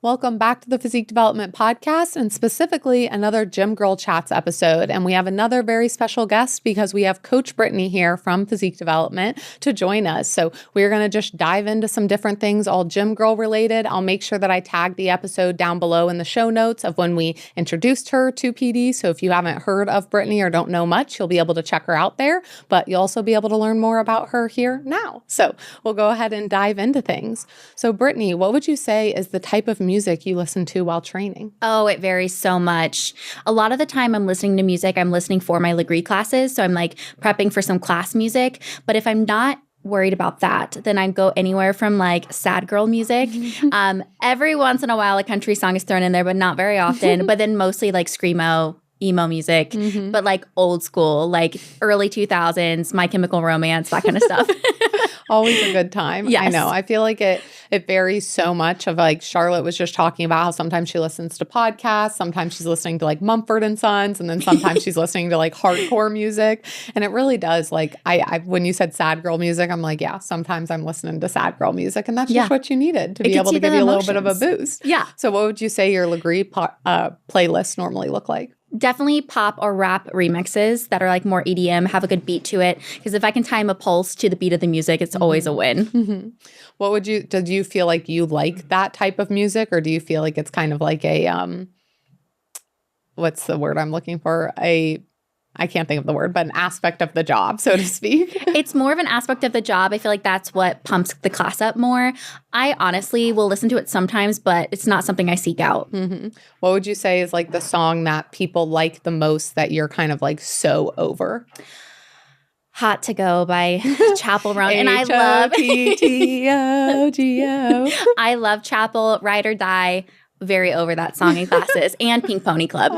Welcome back to the Physique Development Podcast, and specifically another Gym Girl Chats episode. And we have another very special guest because we have Coach Brittany here from Physique Development to join us. So we're going to just dive into some different things, all gym girl related. I'll make sure that I tag the episode down below in the show notes of when we introduced her to PD. So if you haven't heard of Brittany or don't know much, you'll be able to check her out there, but you'll also be able to learn more about her here now. So we'll go ahead and dive into things. So Brittany, what would you say is the type of music you listen to while training? Oh, it varies so much. A lot of the time I'm listening to music, I'm listening for my Legree classes. So I'm like prepping for some class music. But if I'm not worried about that, then I go anywhere from like sad girl music. Every once in a while, a country song is thrown in there, but not very often. But then mostly like screamo, emo music, but like old school, like early 2000s, My Chemical Romance, that kind of stuff. Always a good time. Yes. I know. I feel like it varies so much. Of like Charlotte was just talking about how sometimes she listens to podcasts, sometimes she's listening to like Mumford and Sons, and then sometimes she's listening to like hardcore music. And it really does. Like I when you said sad girl music, I'm like, yeah, sometimes I'm listening to sad girl music, and that's just what you needed to be able to give you a little bit of a boost. Yeah. So what would you say your Legree playlist normally look like? Definitely pop or rap remixes that are like more EDM, have a good beat to it. Because if I can time a pulse to the beat of the music, it's always a win. What did you feel like you like that type of music, or do you feel like it's kind of like a, what's the word I'm looking for? I can't think of the word, but an aspect of the job, so to speak. It's more of an aspect of the job. I feel like that's what pumps the class up more. I honestly will listen to it sometimes, but it's not something I seek out. What would you say is like the song that people like the most that you're kind of like so over? Hot to Go by Chapel Roan. And I love I love Chapel, Ride or Die. Very over that song in classes, and Pink Pony Club.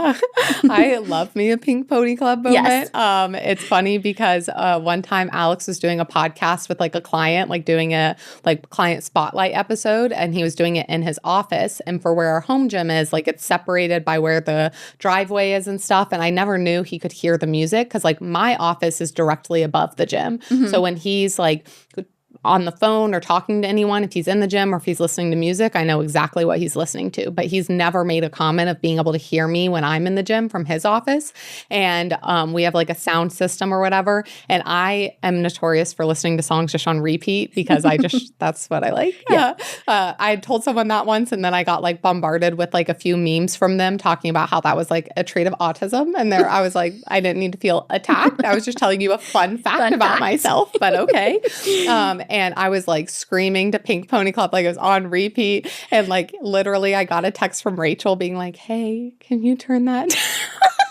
I love me a Pink Pony Club moment. Yes. It's funny because one time Alex was doing a podcast with like a client, like doing a like client spotlight episode, and he was doing it in his office. And for where our home gym is, like it's separated by where the driveway is and stuff. And I never knew he could hear the music because like my office is directly above the gym. So when he's like on the phone or talking to anyone, if he's in the gym or if he's listening to music, I know exactly what he's listening to. But he's never made a comment of being able to hear me when I'm in the gym from his office. And we have like a sound system or whatever. And I am notorious for listening to songs just on repeat because that's what I like. Yeah. I told someone that once, and then I got like bombarded with like a few memes from them talking about how that was like a trait of autism. And I was like, I didn't need to feel attacked. I was just telling you a fun fact about myself, but okay. And I was like screaming to Pink Pony Club, like it was on repeat. And like literally I got a text from Rachel being like, hey, can you turn that down?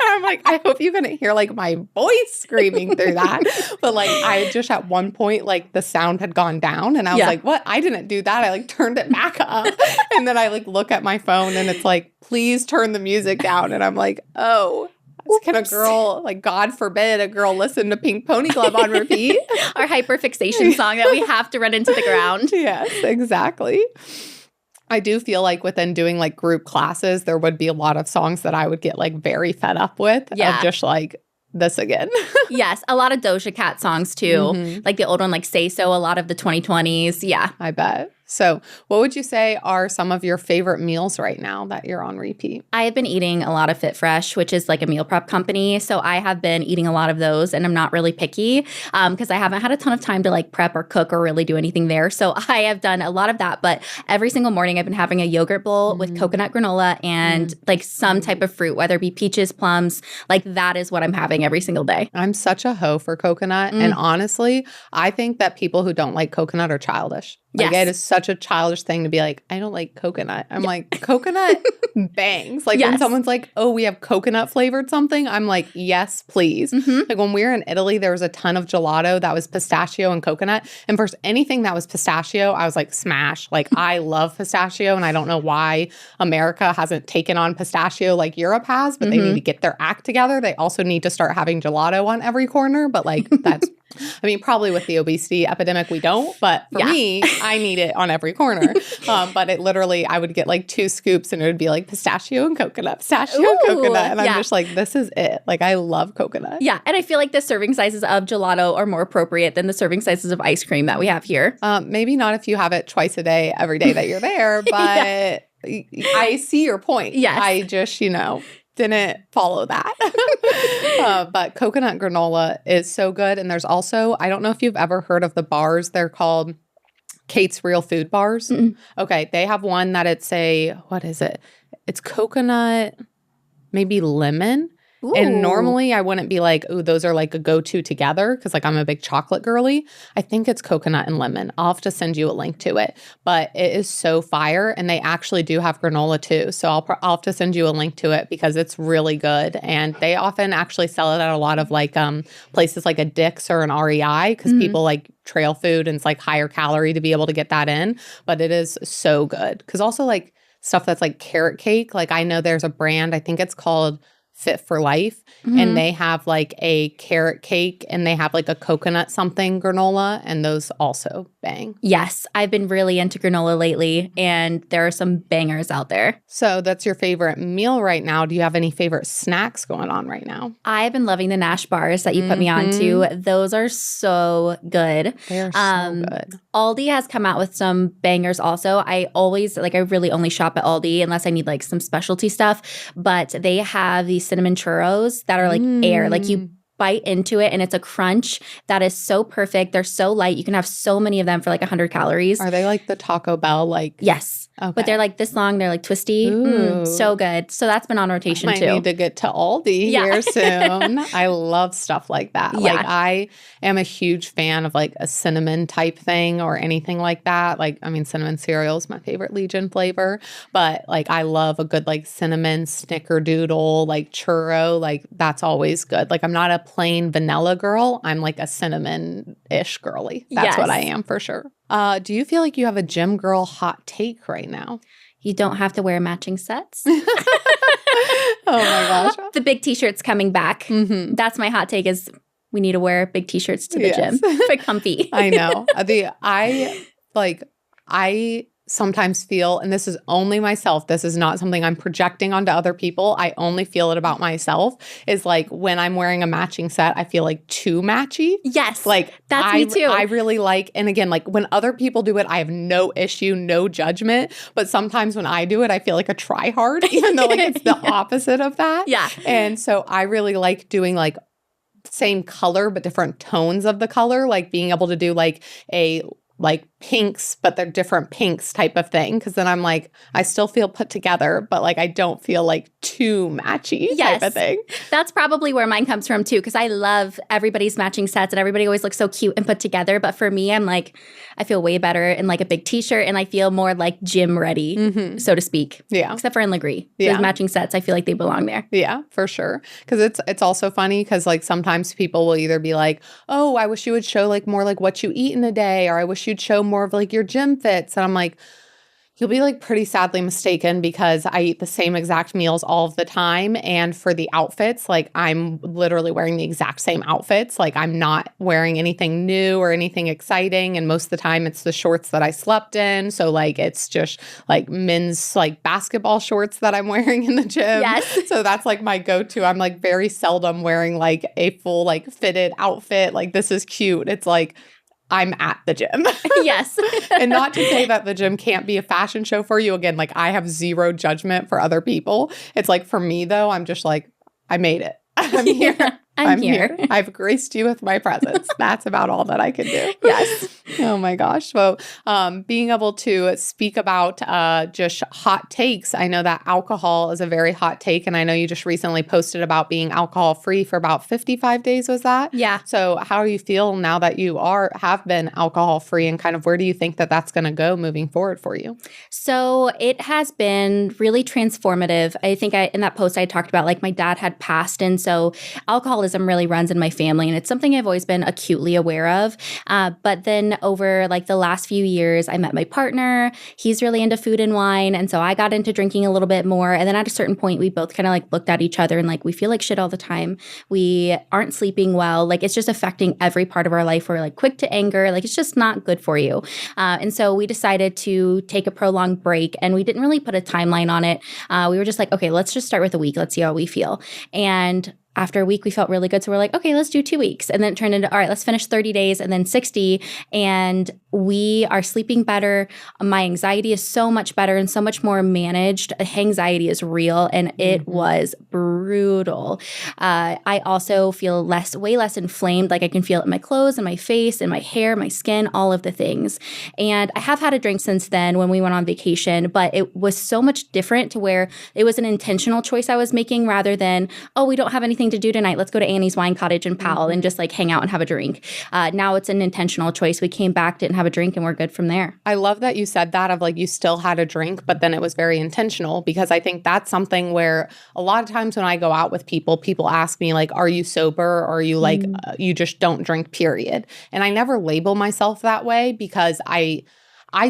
I'm like, I hope you couldn't hear like my voice screaming through that. But like I just at one point, like the sound had gone down and I was like, what? I didn't do that. I like turned it back up. And then I like look at my phone and it's like, please turn the music down. And I'm like, oh. Can a girl, like God forbid, a girl listen to Pink Pony Club on repeat? Our hyperfixation song that we have to run into the ground. Yes, exactly. I do feel like within doing like group classes, there would be a lot of songs that I would get like very fed up with. Of just like this again. Yes, a lot of Doja Cat songs too. Like the old one, like Say So, a lot of the 2020s. Yeah. I bet. So what would you say are some of your favorite meals right now that you're on repeat? I have been eating a lot of Fit Fresh, which is like a meal prep company. So I have been eating a lot of those, and I'm not really picky because I haven't had a ton of time to like prep or cook or really do anything there. So I have done a lot of that. But every single morning I've been having a yogurt bowl with coconut granola and like some type of fruit, whether it be peaches, plums, like that is what I'm having every single day. I'm such a hoe for coconut. And honestly, I think that people who don't like coconut are childish. Like it is such a childish thing to be like, I don't like coconut. I'm like, coconut bangs. Like when someone's like, oh, we have coconut flavored something. I'm like, yes, please. Like when we were in Italy, there was a ton of gelato that was pistachio and coconut. And for anything that was pistachio, I was like, smash. Like I love pistachio. And I don't know why America hasn't taken on pistachio like Europe has, but they need to get their act together. They also need to start having gelato on every corner. But like that's I mean, probably with the obesity epidemic, we don't. But for me, I need it on every corner. But it literally, I would get like 2 scoops and it would be like pistachio and coconut, and coconut. And I'm just like, this is it. Like, I love coconut. Yeah. And I feel like the serving sizes of gelato are more appropriate than the serving sizes of ice cream that we have here. Maybe not if you have it twice a day, every day that you're there. But I see your point. Yes. I just, didn't follow that. But coconut granola is so good. And there's also, I don't know if you've ever heard of the bars. They're called Kate's Real Food Bars. Mm-mm. Okay. They have one that what is it? It's coconut, maybe lemon. Ooh. And normally I wouldn't be like, ooh, those are like a go-to together because like I'm a big chocolate girly. I think it's coconut and lemon. I'll have to send you a link to it. But it is so fire. And they actually do have granola too. So I'll have to send you a link to it because it's really good. And they often actually sell it at a lot of like places like a Dick's or an REI because people like trail food and it's like higher calorie to be able to get that in. But it is so good. Because also like stuff that's like carrot cake. Like I know there's a brand, I think it's called Fit for Life, and they have like a carrot cake and they have like a coconut something granola, and those also bang. Yes, I've been really into granola lately, and there are some bangers out there. So that's your favorite meal right now. Do you have any favorite snacks going on right now? I've been loving the Nash bars that you put me on to. Those are so good. They are so good. Aldi has come out with some bangers also. I really only shop at Aldi unless I need like some specialty stuff, but they have these cinnamon churros that are like air. Like you bite into it and it's a crunch that is so perfect. They're so light. You can have so many of them for like 100 calories. Are they like the Taco Bell? Like yes. Okay. But they're like this long. They're like twisty. So good. So that's been on rotation too. I need to get to Aldi here soon. I love stuff like that. Yeah. Like I am a huge fan of like a cinnamon type thing or anything like that. Like, I mean, cinnamon cereal is my favorite Legion flavor, but like I love a good like cinnamon snickerdoodle, like churro. Like that's always good. Like I'm not a plain vanilla girl. I'm like a cinnamon-ish girly. That's what I am for sure. Do you feel like you have a gym girl hot take right now? You don't have to wear matching sets. Oh my gosh. The big t-shirts coming back. That's my hot take is we need to wear big t-shirts to the gym. They're comfy. I know. I sometimes feel, and this is only myself, this is not something I'm projecting onto other people. I only feel it about myself is like when I'm wearing a matching set, I feel like too matchy. Yes. Like that's me too. I really like, and again, like when other people do it, I have no issue, no judgment. But sometimes when I do it, I feel like a try hard, even though like it's the opposite of that. Yeah. And so I really like doing like same color, but different tones of the color, like being able to do like a like pinks, but they're different pinks type of thing. Cause then I'm like, I still feel put together, but like I don't feel like too matchy type of thing. That's probably where mine comes from too. Cause I love everybody's matching sets and everybody always looks so cute and put together. But for me, I'm like, I feel way better in like a big t-shirt and I feel more like gym ready, so to speak. Yeah. Except for in Legree. Yeah. Those matching sets, I feel like they belong there. Yeah, for sure. Because it's also funny because like sometimes people will either be like, oh, I wish you would show like more like what you eat in a day, or I wish you'd show more of like your gym fits. And I'm like, you'll be like pretty sadly mistaken because I eat the same exact meals all of the time. And for the outfits, like I'm literally wearing the exact same outfits. Like I'm not wearing anything new or anything exciting. And most of the time it's the shorts that I slept in. So like it's just like men's like basketball shorts that I'm wearing in the gym. Yes. So that's like my go-to. I'm like very seldom wearing like a full like fitted outfit. Like this is cute. It's like I'm at the gym. Yes. And not to say that the gym can't be a fashion show for you. Again, like I have zero judgment for other people. It's like for me though, I'm just like, I made it. I'm here. I'm here. I've graced you with my presence. That's about all that I can do. Yes. Oh my gosh. So being able to speak about just hot takes. I know that alcohol is a very hot take. And I know you just recently posted about being alcohol free for about 55 days. Was that? Yeah. So how do you feel now that you have been alcohol free, and kind of where do you think that that's going to go moving forward for you? So it has been really transformative. I think in that post I talked about like my dad had passed. And so alcoholism really runs in my family, and it's something I've always been acutely aware of. But then over like the last few years, I met my partner. He's really into food and wine. And so I got into drinking a little bit more. And then at a certain point, we both kind of like looked at each other and like, we feel like shit all the time. We aren't sleeping well. Like it's just affecting every part of our life. We're like quick to anger. Like it's just not good for you. And so we decided to take a prolonged break, and we didn't really put a timeline on it. We were just like, okay, let's just start with a week. Let's see how we feel. And after a week, we felt really good. So we're like, okay, let's do 2 weeks. And then it turned into, all right, let's finish 30 days and then 60. And we are sleeping better. My anxiety is so much better and so much more managed. Anxiety is real and it was brutal. I also feel way less inflamed. Like I can feel it in my clothes and my face and my hair, my skin, all of the things. And I have had a drink since then when we went on vacation, but it was so much different to where it was an intentional choice I was making rather than, oh, we don't have anything to do tonight. Let's go to Annie's Wine Cottage and Powell and just like hang out and have a drink. Now it's an intentional choice. We came back, didn't have a drink, and we're good from there. I love that you said that of like you still had a drink, but then it was very intentional, because I think that's something where a lot of times when I go out with people ask me like, are you sober? Or are you like, you just don't drink, period? And I never label myself that way because I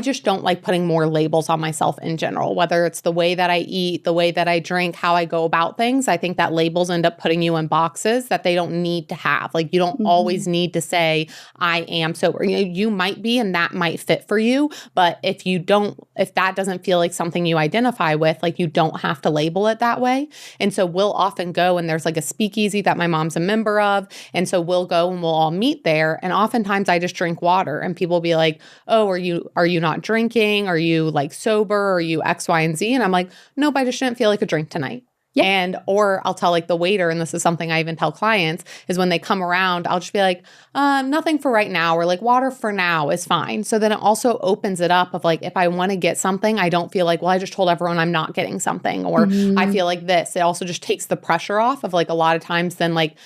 just don't like putting more labels on myself in general, whether it's the way that I eat, the way that I drink, how I go about things. I think that labels end up putting you in boxes that they don't need to have. Like you don't always need to say, I am sober. You might be, and that might fit for you. But if that doesn't feel like something you identify with, like you don't have to label it that way. And so we'll often go, and there's like a speakeasy that my mom's a member of. And so we'll go and we'll all meet there. And oftentimes I just drink water, and people will be like, oh, are you not drinking? Are you like sober? Are you X, Y, and Z? And I'm like, nope, I just didn't feel like a drink tonight. Yep. Or I'll tell like the waiter, and this is something I even tell clients, is when they come around, I'll just be like, nothing for right now, or like water for now is fine. So then it also opens it up of like, if I want to get something, I don't feel like, well, I just told everyone I'm not getting something, or I feel like this. It also just takes the pressure off of like a lot of times then like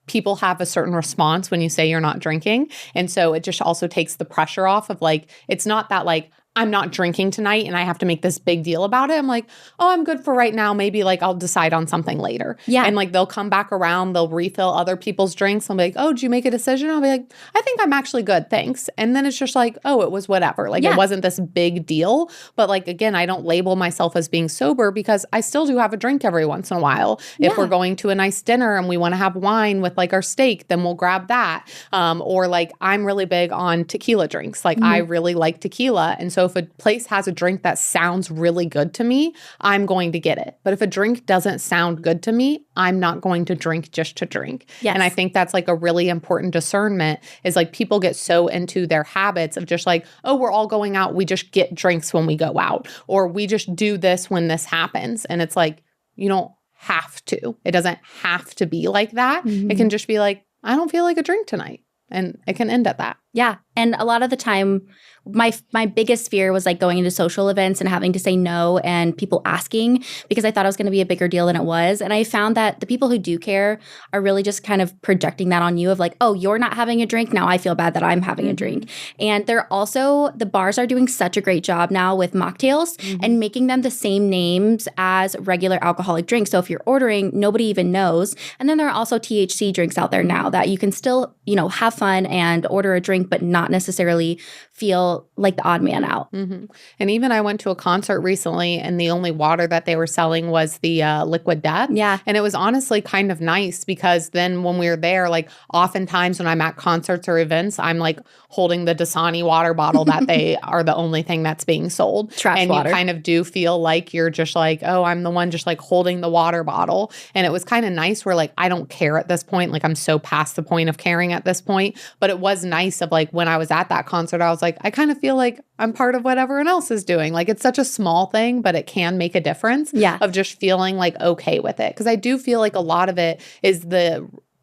people have a certain response when you say you're not drinking. And so it just also takes the pressure off of like, it's not that like, I'm not drinking tonight and I have to make this big deal about it. I'm like, oh, I'm good for right now. Maybe like I'll decide on something later. Yeah. And like they'll come back around, they'll refill other people's drinks. I'll be like, oh, did you make a decision? I'll be like, I think I'm actually good. Thanks. And then it's just like, oh, it was whatever. Like it wasn't this big deal. But like, again, I don't label myself as being sober because I still do have a drink every once in a while. If we're going to a nice dinner and we want to have wine with like our steak, then we'll grab that. Or like I'm really big on tequila drinks. Like I really like tequila. And so if a place has a drink that sounds really good to me, I'm going to get it. But if a drink doesn't sound good to me, I'm not going to drink just to drink. Yes. And I think that's like a really important discernment is like people get so into their habits of just like, oh, we're all going out. We just get drinks when we go out, or we just do this when this happens. And it's like, you don't have to. It doesn't have to be like that. It can just be like, I don't feel like a drink tonight. And it can end at that. Yeah. And a lot of the time, my biggest fear was like going into social events and having to say no and people asking, because I thought it was going to be a bigger deal than it was. And I found that the people who do care are really just kind of projecting that on you of like, oh, you're not having a drink. Now I feel bad that I'm having a drink. And they're also, the bars are doing such a great job now with mocktails and making them the same names as regular alcoholic drinks. So if you're ordering, nobody even knows. And then there are also THC drinks out there now that you can still, have fun and order a drink, but not necessarily feel like the odd man out. And even I went to a concert recently and the only water that they were selling was the Liquid Death. Yeah. And it was honestly kind of nice because then when we were there, like oftentimes when I'm at concerts or events, I'm like holding the Dasani water bottle that they are the only thing that's being sold. Trash water. You kind of do feel like you're just like, oh, I'm the one just like holding the water bottle. And it was kind of nice where like, I don't care at this point. Like I'm so past the point of caring at this point. But it was nice of like when I was at that concert, I was like, I kind of feel like I'm part of what everyone else is doing. Like it's such a small thing, but it can make a difference of just feeling like okay with it. Because I do feel like a lot of it is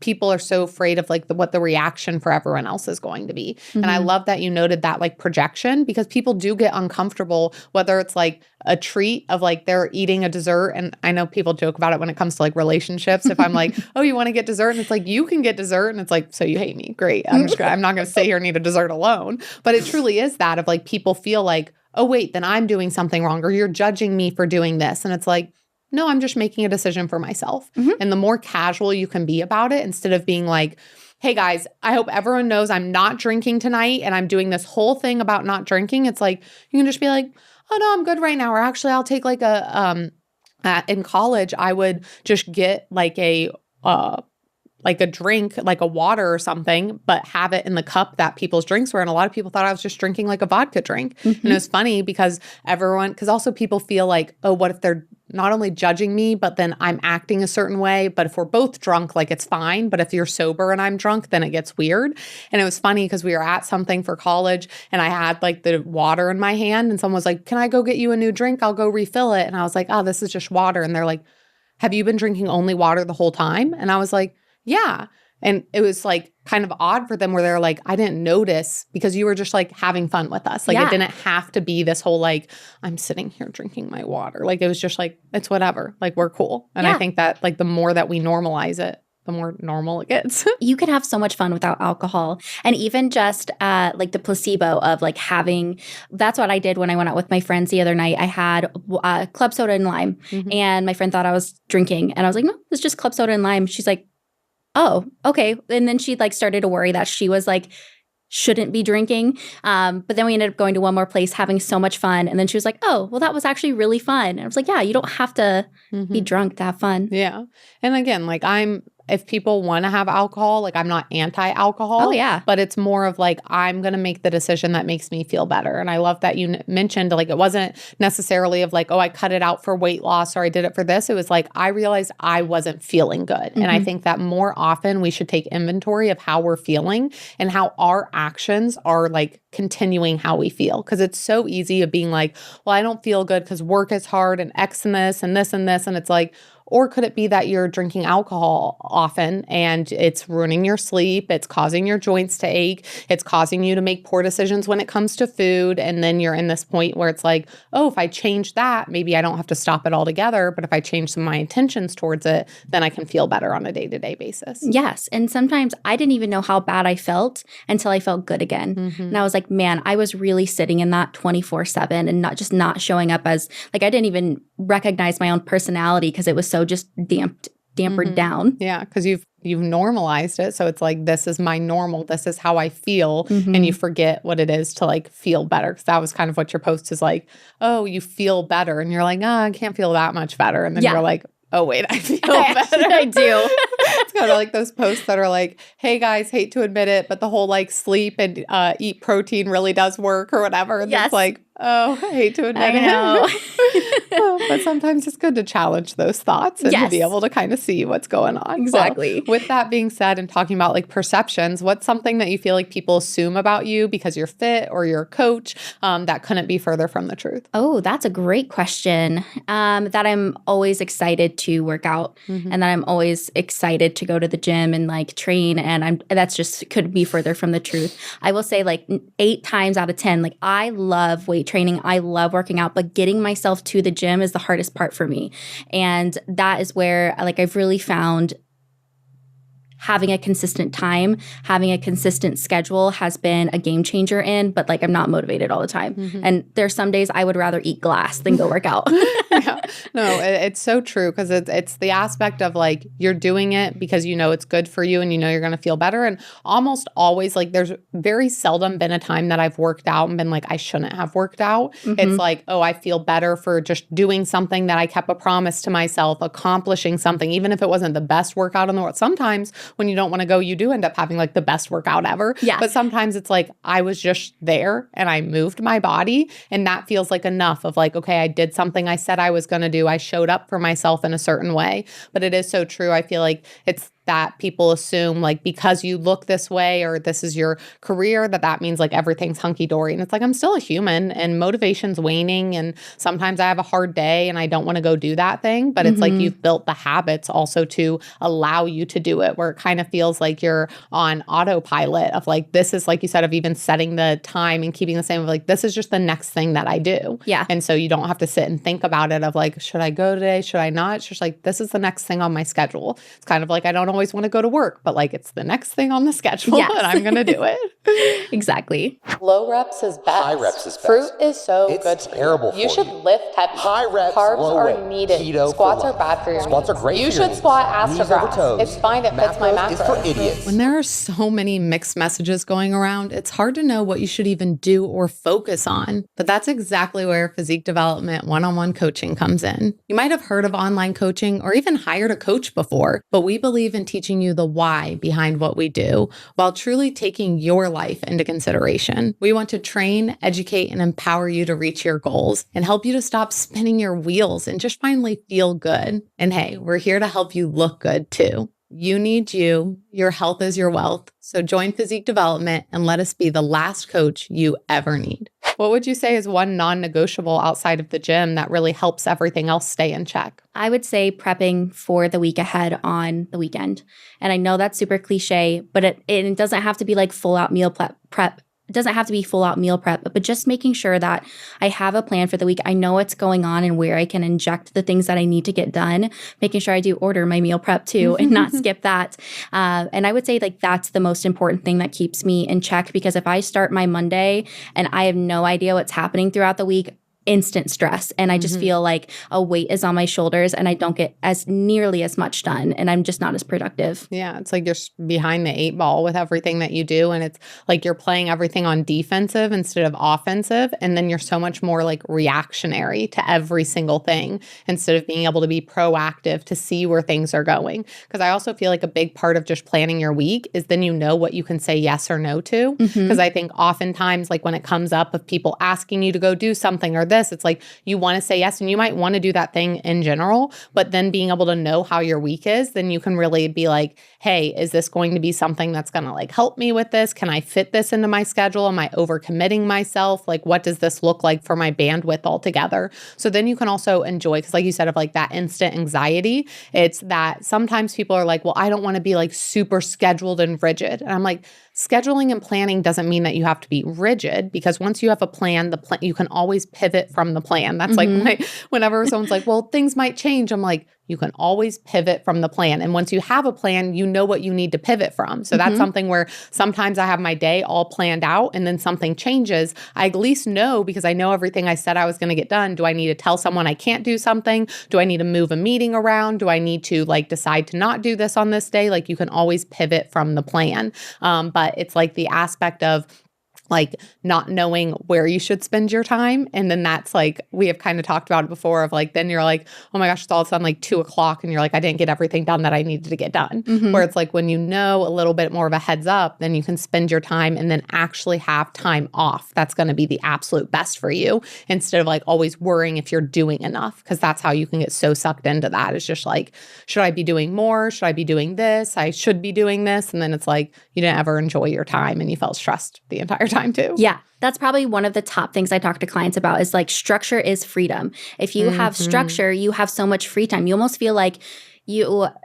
people are so afraid of like what the reaction for everyone else is going to be. And I love that you noted that like projection, because people do get uncomfortable, whether it's like a treat of like they're eating a dessert. And I know people joke about it when it comes to like relationships. If I'm like, oh, you want to get dessert? And it's like, you can get dessert. And it's like, so you hate me. Great. I'm not going to sit here and eat a dessert alone. But it truly is that of like, people feel like, oh, wait, then I'm doing something wrong, or you're judging me for doing this. And it's like, no, I'm just making a decision for myself. And the more casual you can be about it, instead of being like, hey guys, I hope everyone knows I'm not drinking tonight and I'm doing this whole thing about not drinking. It's like, you can just be like, oh no, I'm good right now. Or actually I'll take like in college, I would just get like a drink, like a water or something, but have it in the cup that people's drinks were. And a lot of people thought I was just drinking like a vodka drink. And it was funny because because also people feel like, oh, what if they're not only judging me, but then I'm acting a certain way. But if we're both drunk, like it's fine. But if you're sober and I'm drunk, then it gets weird. And it was funny because we were at something for college and I had like the water in my hand and someone was like, can I go get you a new drink? I'll go refill it. And I was like, oh, this is just water. And they're like, have you been drinking only water the whole time? And I was like, yeah. And it was like kind of odd for them where they're like, I didn't notice because you were just like having fun with us. Like it didn't have to be this whole like, I'm sitting here drinking my water. Like it was just like, it's whatever. Like we're cool. And I think that like the more that we normalize it, the more normal it gets. You can have so much fun without alcohol. And even just like the placebo of like having, that's what I did when I went out with my friends the other night. I had club soda and lime and my friend thought I was drinking. And I was like, no, it's just club soda and lime. She's like, oh, okay. And then she like started to worry that she was like, shouldn't be drinking. But then we ended up going to one more place, having so much fun. And then she was like, oh, well, that was actually really fun. And I was like, yeah, you don't have to be drunk to have fun. Yeah. And again, like if people want to have alcohol, like I'm not anti-alcohol. Oh, yeah. But it's more of like, I'm going to make the decision that makes me feel better. And I love that you mentioned like, it wasn't necessarily of like, oh, I cut it out for weight loss or I did it for this. It was like, I realized I wasn't feeling good. And I think that more often we should take inventory of how we're feeling and how our actions are like continuing how we feel. Because it's so easy of being like, well, I don't feel good because work is hard and X and this and this and this. And it's like, or could it be that you're drinking alcohol often and it's ruining your sleep, it's causing your joints to ache, it's causing you to make poor decisions when it comes to food, and then you're in this point where it's like, oh, if I change that, maybe I don't have to stop it altogether, but if I change some of my intentions towards it, then I can feel better on a day-to-day basis. Yes, and sometimes I didn't even know how bad I felt until I felt good again. And I was like, man, I was really sitting in that 24/7 and not showing up as, like I didn't even recognize my own personality because it was so just dampered down. Yeah, because you've normalized it. So it's like, this is my normal. This is how I feel. And you forget what it is to like feel better. Because that was kind of what your post is like, oh, you feel better. And you're like, oh, I can't feel that much better. And then you're like, oh, wait, I feel better. I do. It's kind of like those posts that are like, hey, guys, hate to admit it, but the whole like sleep and eat protein really does work or whatever. And it's like, oh, I hate to admit it. But sometimes it's good to challenge those thoughts and to be able to kind of see what's going on. Exactly. So, with that being said and talking about like perceptions, what's something that you feel like people assume about you because you're fit or you're a coach that couldn't be further from the truth? Oh, that's a great question. That I'm always excited to work out and that I'm always excited to go to the gym and like train. And that's just could be further from the truth. I will say like 8 times out of 10, like I love weight training. I love working out, but getting myself to the gym is the hardest part for me. And that is where like I've really found having a consistent time, having a consistent schedule has been a game changer in, but like I'm not motivated all the time. And there's some days I would rather eat glass than go work out. No, it's so true because it's the aspect of like you're doing it because you know it's good for you and you know you're going to feel better. And almost always like there's very seldom been a time that I've worked out and been like, I shouldn't have worked out. It's like, oh, I feel better for just doing something that I kept a promise to myself, accomplishing something, even if it wasn't the best workout in the world. Sometimes when you don't want to go, you do end up having like the best workout ever. Yeah. But sometimes it's like, I was just there and I moved my body and that feels like enough of like, okay, I did something I said I was going to do. I showed up for myself in a certain way. But it is so true. I feel like it's that people assume like because you look this way or this is your career that means like everything's hunky-dory. And it's like I'm still a human and motivation's waning and sometimes I have a hard day and I don't want to go do that thing. But it's like you've built the habits also to allow you to do it where it kind of feels like you're on autopilot of like this is like you said of even setting the time and keeping the same of like this is just the next thing that I do. Yeah. And so you don't have to sit and think about it of like should I go today? Should I not? It's just like this is the next thing on my schedule. It's kind of like I don't always want to go to work, but like it's the next thing on the schedule and I'm going to do it. Exactly. Low reps is best. High reps is best. Fruit is so it's good. Terrible for you. You should lift heavy. High reps, Carbs low are weight. needed. Keto Squats for are life. bad for your Squats knees. are great You for your should knees. squat ass to Knees over grass. toes. It's fine. It fits my Macros macros. is for idiots. When there are so many mixed messages going around, it's hard to know what you should even do or focus on. But that's exactly where Physique Development one-on-one coaching comes in. You might have heard of online coaching or even hired a coach before, but we believe in teaching you the why behind what we do while truly taking your life into consideration. We want to train, educate, and empower you to reach your goals and help you to stop spinning your wheels and just finally feel good. And hey, we're here to help you look good too. You need you. Your health is your wealth. So join Physique Development and let us be the last coach you ever need. What would you say is one non-negotiable outside of the gym that really helps everything else stay in check? I would say prepping for the week ahead on the weekend. And I know that's super cliche, but it doesn't have to be like full out meal prep. It doesn't have to be full out meal prep, but just making sure that I have a plan for the week. I know what's going on and where I can inject the things that I need to get done, making sure I do order my meal prep too and not skip that. And I would say like that's the most important thing that keeps me in check, because if I start my Monday and I have no idea what's happening throughout the week, instant stress. And I just feel like a weight is on my shoulders and I don't get as nearly as much done and I'm just not as productive. Yeah. It's like you're behind the 8 ball with everything that you do. And it's like you're playing everything on defensive instead of offensive. And then you're so much more like reactionary to every single thing instead of being able to be proactive to see where things are going. Because I also feel like a big part of just planning your week is then you know what you can say yes or no to. Because I think oftentimes like when it comes up of people asking you to go do something or this, it's like you want to say yes and you might want to do that thing in general, but then being able to know how your week is, then you can really be like, hey, is this going to be something that's going to like help me with this? Can I fit this into my schedule? Am I overcommitting myself? Like, what does this look like for my bandwidth altogether? So then you can also enjoy, because like you said, of like that instant anxiety, it's that sometimes people are like, well, I don't want to be like super scheduled and rigid. And I'm like, scheduling and planning doesn't mean that you have to be rigid, because once you have a plan, you can always pivot from the plan. That's like whenever someone's like, well, things might change. I'm like, you can always pivot from the plan. And once you have a plan, you know what you need to pivot from. So that's something where sometimes I have my day all planned out and then something changes. I at least know, because I know everything I said I was going to get done. Do I need to tell someone I can't do something? Do I need to move a meeting around? Do I need to like decide to not do this on this day? Like you can always pivot from the plan. But it's like the aspect of like not knowing where you should spend your time. And then that's like, we have kind of talked about it before of like, then you're like, oh my gosh, it's all of a sudden like 2:00 and you're like, I didn't get everything done that I needed to get done. Where it's like when you know a little bit more of a heads up, then you can spend your time and then actually have time off. That's going to be the absolute best for you, instead of like always worrying if you're doing enough, because that's how you can get so sucked into that. It's just like, should I be doing more? Should I be doing this? I should be doing this. And then it's like, you didn't ever enjoy your time and you felt stressed the entire time too. Yeah. That's probably one of the top things I talk to clients about is like structure is freedom. If you have structure, you have so much free time. You almost feel like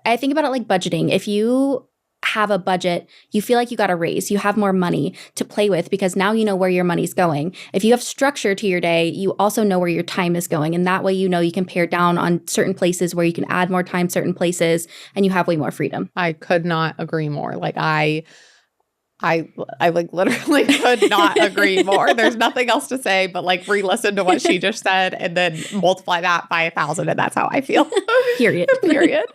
I think about it like budgeting. If you have a budget, you feel like you got a raise. You have more money to play with because now you know where your money's going. If you have structure to your day, you also know where your time is going. And that way, you know, you can pare down on certain places where you can add more time, certain places, and you have way more freedom. I could not agree more. Like I like literally could not agree more. There's nothing else to say but like re-listen to what she just said and then multiply that by 1,000 and that's how I feel. Period. Period.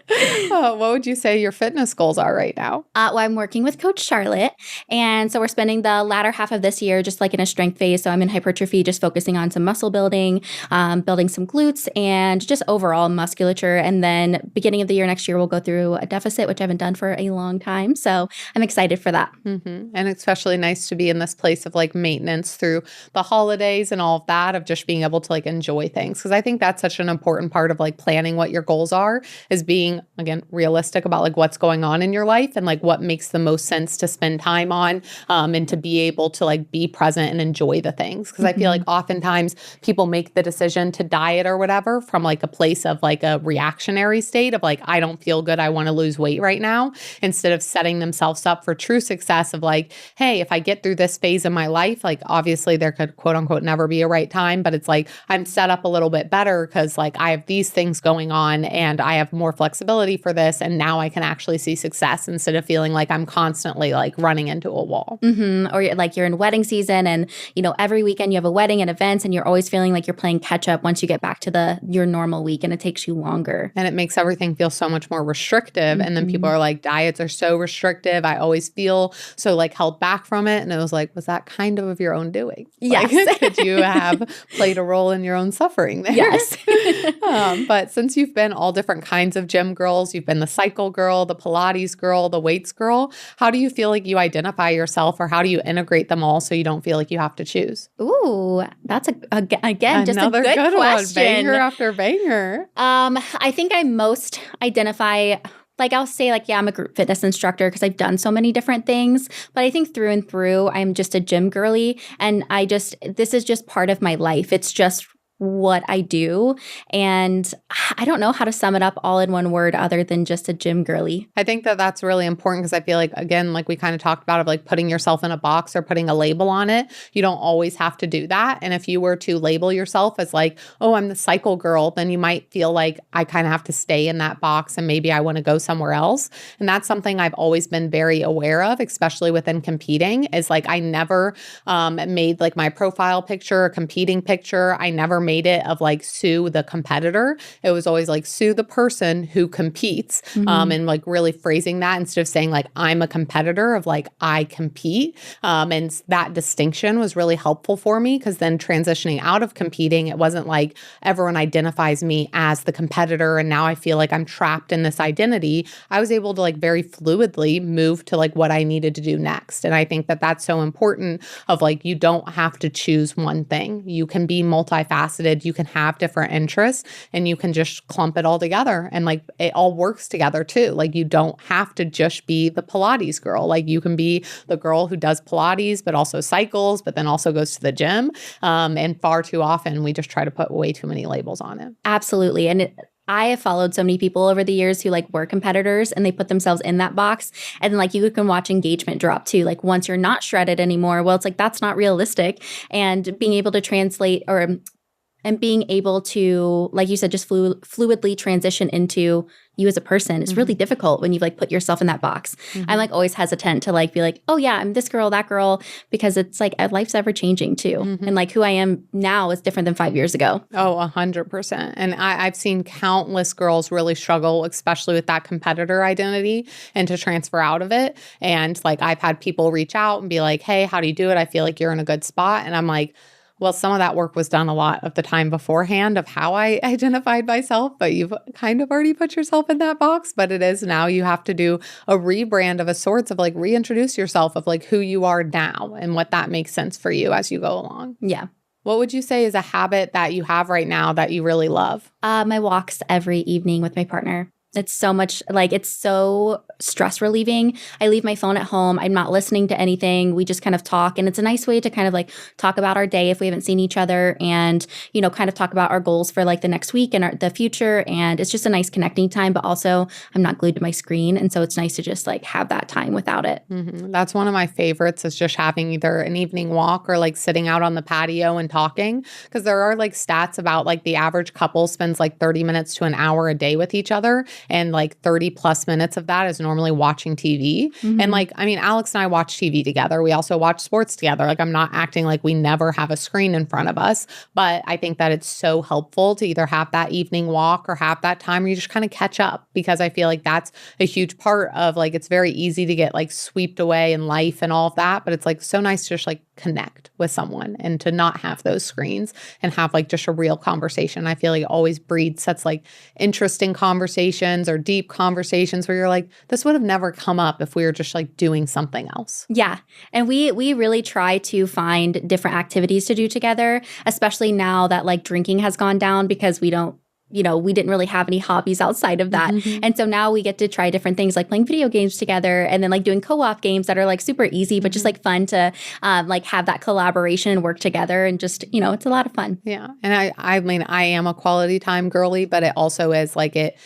What would you say your fitness goals are right now? Well, I'm working with Coach Charlotte. And so we're spending the latter half of this year just like in a strength phase. So I'm in hypertrophy, just focusing on some muscle building, building some glutes and just overall musculature. And then beginning of the year next year, we'll go through a deficit, which I haven't done for a long time. So I'm excited for that. And it's especially nice to be in this place of like maintenance through the holidays and all of that, of just being able to like enjoy things. Because I think that's such an important part of like planning what your goals are, is being, again, realistic about like what's going on in your life and like what makes the most sense to spend time on, and to be able to like be present and enjoy the things. Because I feel like oftentimes people make the decision to diet or whatever from like a place of like a reactionary state of like, I don't feel good, I want to lose weight right now, instead of setting themselves up for true success of like, hey, if I get through this phase of my life, like obviously there could quote unquote never be a right time, but it's like I'm set up a little bit better because like I have these things going on and I have more flexibility for this. And now I can actually see success instead of feeling like I'm constantly like running into a wall. Or like you're in wedding season and, you know, every weekend you have a wedding and events and you're always feeling like you're playing catch up once you get back to your normal week and it takes you longer. And it makes everything feel so much more restrictive. And then people are like, diets are so restrictive. I always feel so also like held back from it. And it was like, was that kind of your own doing? Yes. Like, could you have played a role in your own suffering there? Yes. But since you've been all different kinds of gym girls, you've been the cycle girl, the Pilates girl, the weights girl, how do you feel like you identify yourself, or how do you integrate them all so you don't feel like you have to choose? Ooh, that's again just Another a good question. one, banger after banger. I think I most identify, like I'll say like, yeah, I'm a group fitness instructor because I've done so many different things, but I think through and through, I'm just a gym girly, and this is just part of my life. It's just what I do. And I don't know how to sum it up all in one word other than just a gym girly. I think that that's really important because I feel like, again, like we kind of talked about, of like putting yourself in a box or putting a label on it. You don't always have to do that. And if you were to label yourself as like, oh, I'm the cycle girl, then you might feel like I kind of have to stay in that box and maybe I want to go somewhere else. And that's something I've always been very aware of, especially within competing, is like I never made like my profile picture, a competing picture. I never made it of like Sue the competitor. It was always like Sue the person who competes, and like really phrasing that instead of saying like I'm a competitor, of like I compete. And that distinction was really helpful for me, because then transitioning out of competing, it wasn't like everyone identifies me as the competitor and now I feel like I'm trapped in this identity. I was able to like very fluidly move to like what I needed to do next. And I think that that's so important, of like you don't have to choose one thing. You can be multifaceted. You can have different interests and you can just clump it all together, and like it all works together too. Like you don't have to just be the Pilates girl. Like you can be the girl who does Pilates but also cycles, but then also goes to the gym. And far too often we just try to put way too many labels on it. Absolutely. And I have followed so many people over the years who like were competitors and they put themselves in that box. And like you can watch engagement drop too. Like once you're not shredded anymore, well, it's like that's not realistic. And being able to translate and being able to, like you said, just fluidly transition into you as a person is really difficult when you've like put yourself in that box. I'm like always hesitant to like be like, oh yeah, I'm this girl, that girl, because it's like life's ever changing too. And like who I am now is different than 5 years ago. Oh, 100%. And I've seen countless girls really struggle, especially with that competitor identity, and to transfer out of it. And like I've had people reach out and be like, hey, how do you do it? I feel like you're in a good spot. And I'm like, well, some of that work was done a lot of the time beforehand of how I identified myself, but you've kind of already put yourself in that box. But it is now you have to do a rebrand of a sorts, of like reintroduce yourself of like who you are now and what that makes sense for you as you go along. Yeah. What would you say is a habit that you have right now that you really love? My walks every evening with my partner. It's so much, like, it's so stress relieving. I leave my phone at home. I'm not listening to anything. We just kind of talk. And it's a nice way to kind of like talk about our day if we haven't seen each other, and, you know, kind of talk about our goals for like the next week and the future. And it's just a nice connecting time, but also I'm not glued to my screen. And so it's nice to just like have that time without it. That's one of my favorites, is just having either an evening walk or like sitting out on the patio and talking. Because there are like stats about like the average couple spends like 30 minutes to an hour a day with each other. And like 30 plus minutes of that is normally watching TV. And like, I mean, Alex and I watch TV together. We also watch sports together. Like I'm not acting like we never have a screen in front of us, but I think that it's so helpful to either have that evening walk or have that time where you just kind of catch up, because I feel like that's a huge part of like, it's very easy to get like swept away in life and all of that. But it's like so nice to just like connect with someone and to not have those screens and have like just a real conversation. I feel like it always breeds such like interesting conversations or deep conversations where you're like, this would have never come up if we were just like doing something else. Yeah. And we really try to find different activities to do together, especially now that like drinking has gone down, because we didn't really have any hobbies outside of that. And so now we get to try different things like playing video games together, and then like doing co-op games that are like super easy, but just like fun to like have that collaboration and work together, and just, you know, it's a lot of fun. Yeah. And I mean, I am a quality time girly, but it also is like it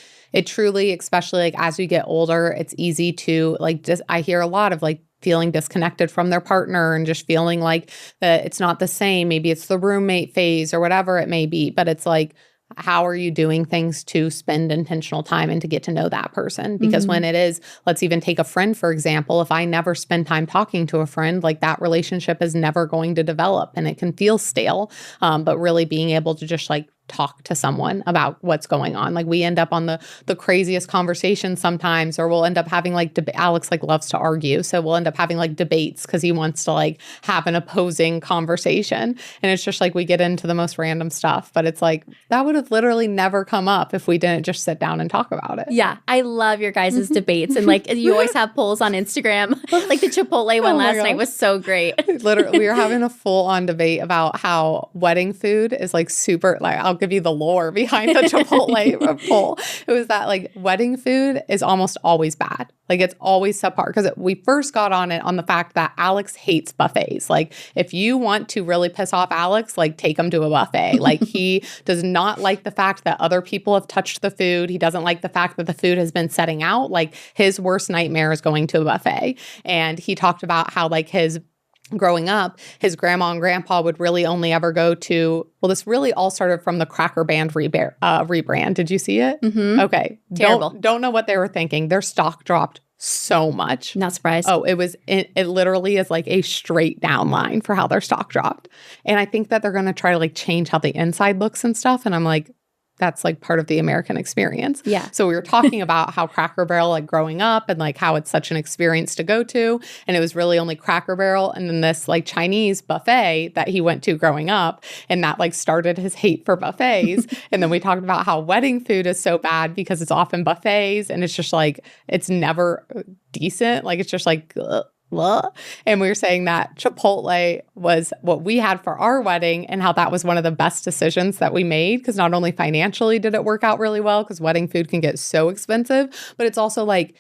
truly, especially like as we get older, it's easy to like, just, I hear a lot of like feeling disconnected from their partner and just feeling like that it's not the same. Maybe it's the roommate phase or whatever it may be, but it's like, how are you doing things to spend intentional time and to get to know that person? Because when it is, let's even take a friend, for example, if I never spend time talking to a friend, like that relationship is never going to develop and it can feel stale. But really being able to just like talk to someone about what's going on. Like we end up on the craziest conversations sometimes, or we'll end up having like Alex like loves to argue. So we'll end up having like debates because he wants to like have an opposing conversation. And it's just like we get into the most random stuff. But it's like that would have literally never come up if we didn't just sit down and talk about it. Yeah. I love your guys' debates. And like you always have polls on Instagram. Like the Chipotle one last night was so great. Literally, we were having a full-on debate about how wedding food is like super, like I'll give you the lore behind the Chipotle poll. It was that like wedding food is almost always bad. Like it's always subpar because we first got on it on the fact that Alex hates buffets. Like if you want to really piss off Alex, like take him to a buffet. Like he does not like the fact that other people have touched the food. He doesn't like the fact that the food has been setting out. Like his worst nightmare is going to a buffet. And he talked about how like growing up, his grandma and grandpa would really only ever go to, well, this really all started from the Cracker Band rebrand. Did you see it? Mm-hmm. Okay. Terrible. Don't know what they were thinking. Their stock dropped so much. Not surprised. Oh, it literally is like a straight down line for how their stock dropped. And I think that they're going to try to like change how the inside looks and stuff. And I'm like, that's like part of the American experience. Yeah. So we were talking about how Cracker Barrel, like growing up and like how it's such an experience to go to. And it was really only Cracker Barrel and then this like Chinese buffet that he went to growing up. And that like started his hate for buffets. And then we talked about how wedding food is so bad because it's often buffets and it's just like, it's never decent. Like it's just like, ugh. And we were saying that Chipotle was what we had for our wedding and how that was one of the best decisions that we made because not only financially did it work out really well because wedding food can get so expensive, but it's also like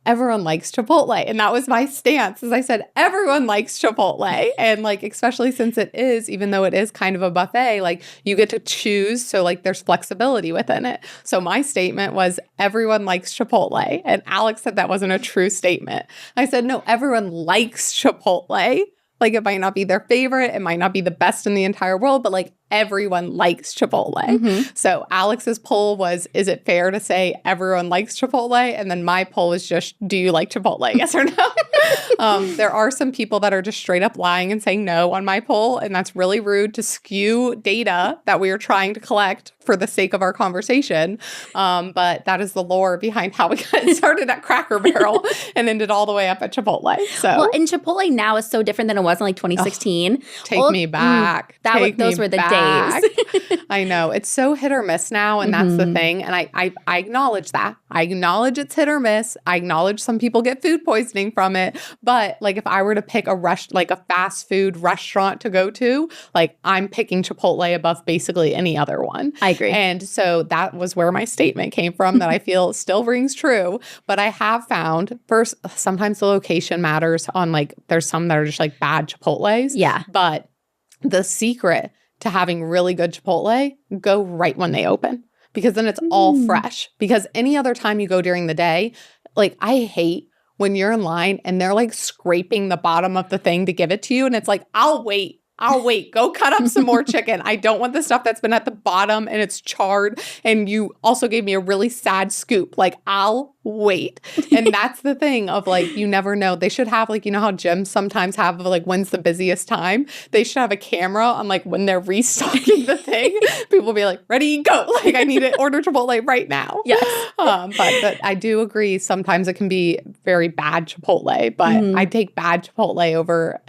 everyone likes Chipotle. And that was my stance. As I said, everyone likes Chipotle. And like, especially since it is, even though it is kind of a buffet, like you get to choose. So like there's flexibility within it. So my statement was everyone likes Chipotle. And Alex said that wasn't a true statement. I said, no, everyone likes Chipotle. Like it might not be their favorite. It might not be the best in the entire world, but like everyone likes Chipotle. Mm-hmm. So Alex's poll was, is it fair to say everyone likes Chipotle? And then my poll was just, do you like Chipotle? Yes or no? There are some people that are just straight up lying and saying no on my poll. And that's really rude to skew data that we are trying to collect for the sake of our conversation. But that is the lore behind how we got started at Cracker Barrel and ended all the way up at Chipotle. So, well, and Chipotle now is so different than it was in like 2016. Take me back. Those were the days. I know. It's so hit or miss now, and that's the thing. And I acknowledge that. I acknowledge it's hit or miss. I acknowledge some people get food poisoning from it. But like if I were to pick a fast food restaurant to go to, like I'm picking Chipotle above basically any other one. I agree. And so that was where my statement came from that I feel still rings true. But I have found first, sometimes the location matters on like, there's some that are just like bad Chipotles. Yeah. But the secret to having really good Chipotle, go right when they open because then it's all fresh. Because any other time you go during the day, like I hate when you're in line and they're like scraping the bottom of the thing to give it to you. And it's like, I'll wait. Go cut up some more chicken. I don't want the stuff that's been at the bottom and it's charred. And you also gave me a really sad scoop. Like, I'll wait. And that's the thing of like, you never know. They should have like, you know how gyms sometimes have like, when's the busiest time? They should have a camera on like when they're restocking the thing. People will be like, ready, go. Like, I need to order Chipotle right now. Yes. But I do agree. Sometimes it can be very bad Chipotle, but I take bad Chipotle over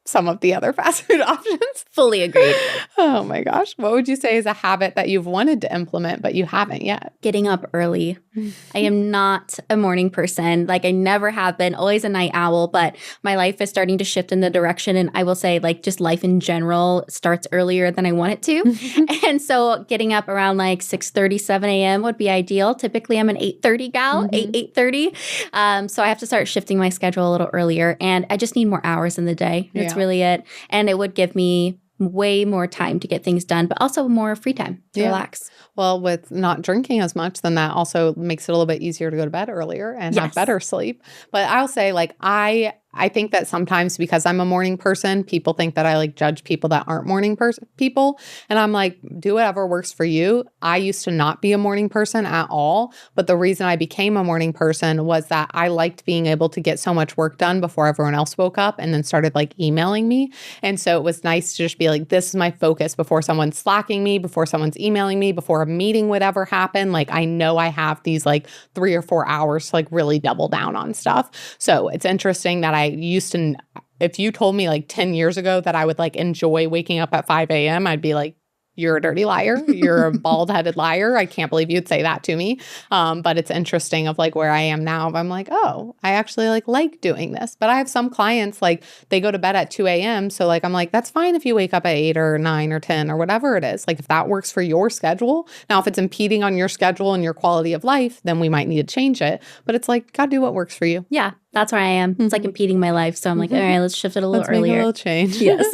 some of the other fast food options. Fully agreed. Oh my gosh. What would you say is a habit that you've wanted to implement, but you haven't yet? Getting up early. I am not a morning person. Like I never have been, always a night owl, but my life is starting to shift in the direction. And I will say like just life in general starts earlier than I want it to. And so getting up around like 6:30, 7 a.m. would be ideal. Typically I'm an 8:30 gal, 8:30. So I have to start shifting my schedule a little earlier and I just need more hours in the day. That's really it. And it would give me way more time to get things done, but also more free time to relax. Well, with not drinking as much, then that also makes it a little bit easier to go to bed earlier and have better sleep. But I'll say like I I think that sometimes because I'm a morning person, people think that I like judge people that aren't morning people. And I'm like, do whatever works for you. I used to not be a morning person at all. But the reason I became a morning person was that I liked being able to get so much work done before everyone else woke up and then started like emailing me. And so it was nice to just be like, this is my focus before someone's slacking me, before someone's emailing me, before a meeting would ever happen. Like I know I have these like 3 or 4 hours to like really double down on stuff. So it's interesting that I used to, if you told me like 10 years ago that I would like enjoy waking up at 5 a.m., I'd be like, you're a dirty liar. You're a bald-headed liar. I can't believe you'd say that to me. But it's interesting of like where I am now. I'm like, oh, I actually like doing this. But I have some clients like they go to bed at 2 a.m. So like I'm like, that's fine if you wake up at 8 or 9 or 10 or whatever it is. Like if that works for your schedule. Now, if it's impeding on your schedule and your quality of life, then we might need to change it. But it's like, gotta do what works for you. Yeah, that's where I am. It's like impeding my life. So I'm like, all right, let's shift it a little Let's earlier. make a little change. Yes.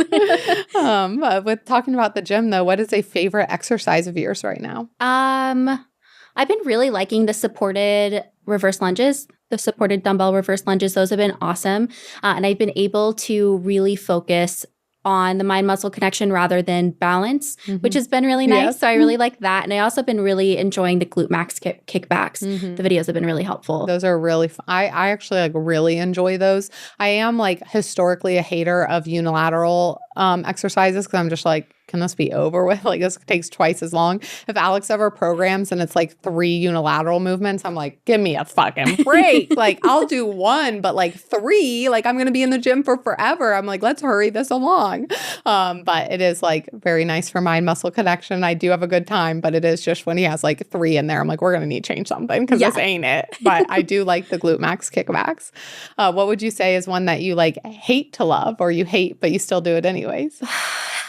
With talking about the gym though, what is a favorite exercise of yours right now? I've been really liking the supported reverse lunges, the supported dumbbell reverse lunges. Those have been awesome. And I've been able to really focus on the mind-muscle connection rather than balance, which has been really nice. Yes. So I really like that. And I also been really enjoying the glute max kickbacks. The videos have been really helpful. Those are really fun. I actually like really enjoy those. I am like historically a hater of unilateral exercises because I'm just like, can this be over with? Like this takes twice as long. If Alex ever programs and it's like 3 unilateral movements, I'm like, give me a fucking break. Like I'll do 1, but like 3, like I'm going to be in the gym for forever. I'm like, let's hurry this along. But it is like very nice for mind muscle connection. I do have a good time, but it is just when he has like 3 in there, I'm like, we're going to need to change something because this ain't it. But I do like the glute max kickbacks. What would you say is one that you like hate to love or you hate, but you still do it anyways?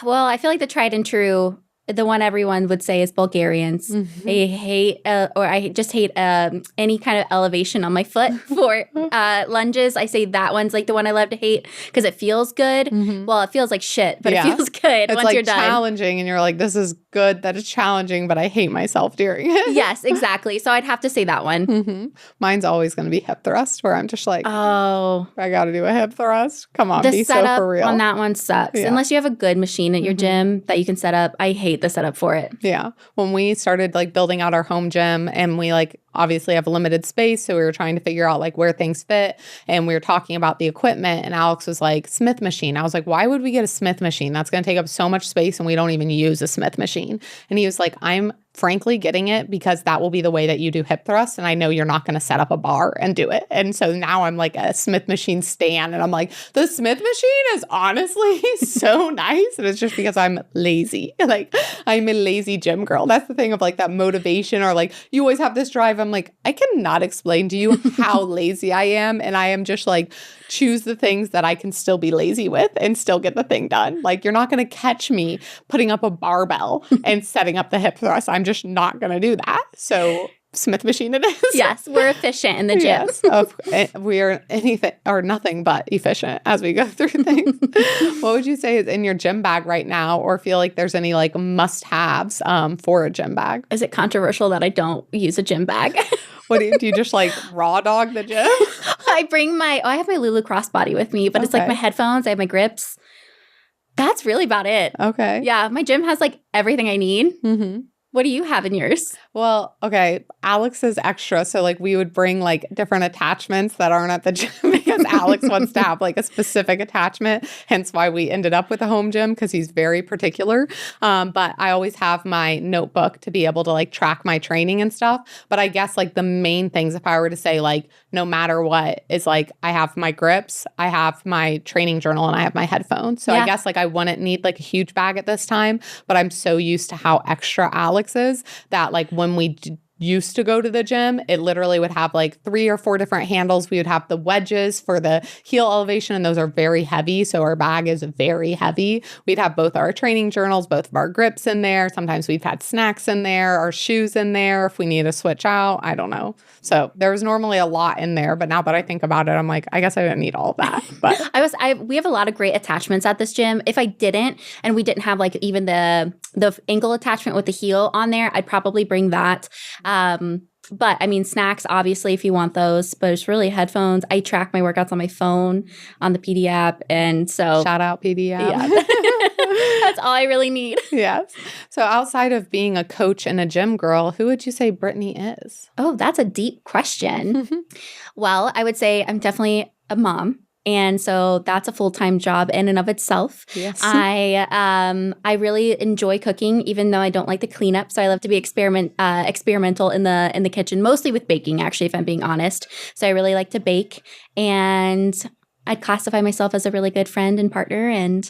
Well, I feel like the tried and true, the one everyone would say is Bulgarians. I hate, or I just hate any kind of elevation on my foot for lunges. I say that one's like the one I love to hate because it feels good. Well, it feels like shit, but it feels good it's once like you're done. Challenging, and you're like, this is good that it's challenging, but I hate myself during it. Yes, exactly. So I'd have to say that one. Mine's always going to be hip thrust, where I'm just like, oh, I got to do a hip thrust. Come on, the be so setup for real. on that one sucks. Unless you have a good machine at your gym that you can set up. I hate the setup for it. Yeah. When we started like building out our home gym and we like obviously have limited space. So we were trying to figure out like where things fit. And we were talking about the equipment and Alex was like, Smith machine. I was like, why would we get a Smith machine? That's going to take up so much space and we don't even use a Smith machine. And he was like, I'm frankly getting it because that will be the way that you do hip thrust. And I know you're not going to set up a bar and do it. And so now I'm like a Smith machine stan. And I'm like, the Smith machine is honestly so nice. And it's just because I'm lazy. Like I'm a lazy gym girl. That's the thing of like that motivation or like you always have this drive. I'm like, I cannot explain to you how lazy I am. And I am just like, choose the things that I can still be lazy with and still get the thing done. Like you're not going to catch me putting up a barbell and setting up the hip thrust. I'm just not going to do that. So Smith machine it is. Yes, we're efficient in the gym. Yes, we are anything or nothing but efficient as we go through things. What would you say is in your gym bag right now or feel like there's any like must-haves for a gym bag? Is it controversial that I don't use a gym bag? What do you just like raw dog the gym? I have my Lulu crossbody with me, but it's like my headphones, I have my grips. That's really about it. Okay. Yeah, my gym has like everything I need. What do you have in yours? Well, okay, Alex is extra. So like we would bring like different attachments that aren't at the gym because Alex wants to have like a specific attachment. Hence why we ended up with a home gym because he's very particular. But I always have my notebook to be able to like track my training and stuff. But I guess like the main things, if I were to say like no matter what, is like I have my grips, I have my training journal, and I have my headphones. So I guess like I wouldn't need like a huge bag at this time, but I'm so used to how extra Alex is that like when we used to go to the gym, it literally would have like 3 or 4 different handles. We would have the wedges for the heel elevation, and those are very heavy. So our bag is very heavy. We'd have both our training journals, both of our grips in there. Sometimes we've had snacks in there, our shoes in there if we need to switch out. I don't know. So there was normally a lot in there, but now that I think about it, I'm like, I guess I didn't need all of that. But we have a lot of great attachments at this gym. If I didn't, and we didn't have like even the ankle attachment with the heel on there, I'd probably bring that. But I mean, snacks, obviously, if you want those, but it's really headphones. I track my workouts on my phone on the PD app. And so, Shout out PD app. yeah, that's all I really need. Yes. So outside of being a coach and a gym girl, who would you say Brittany is? Oh, that's a deep question. Well, I would say I'm definitely a mom. And so that's a full-time job in and of itself. Yes. I really enjoy cooking, even though I don't like the cleanup. So I love to be experimental in the kitchen, mostly with baking, actually, if I'm being honest. So I really like to bake, and I'd classify myself as a really good friend and partner, and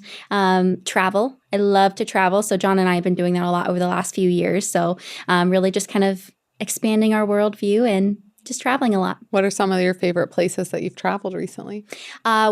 travel. I love to travel. So John and I have been doing that a lot over the last few years. So really just kind of expanding our worldview and just traveling a lot. What are some of your favorite places that you've traveled recently?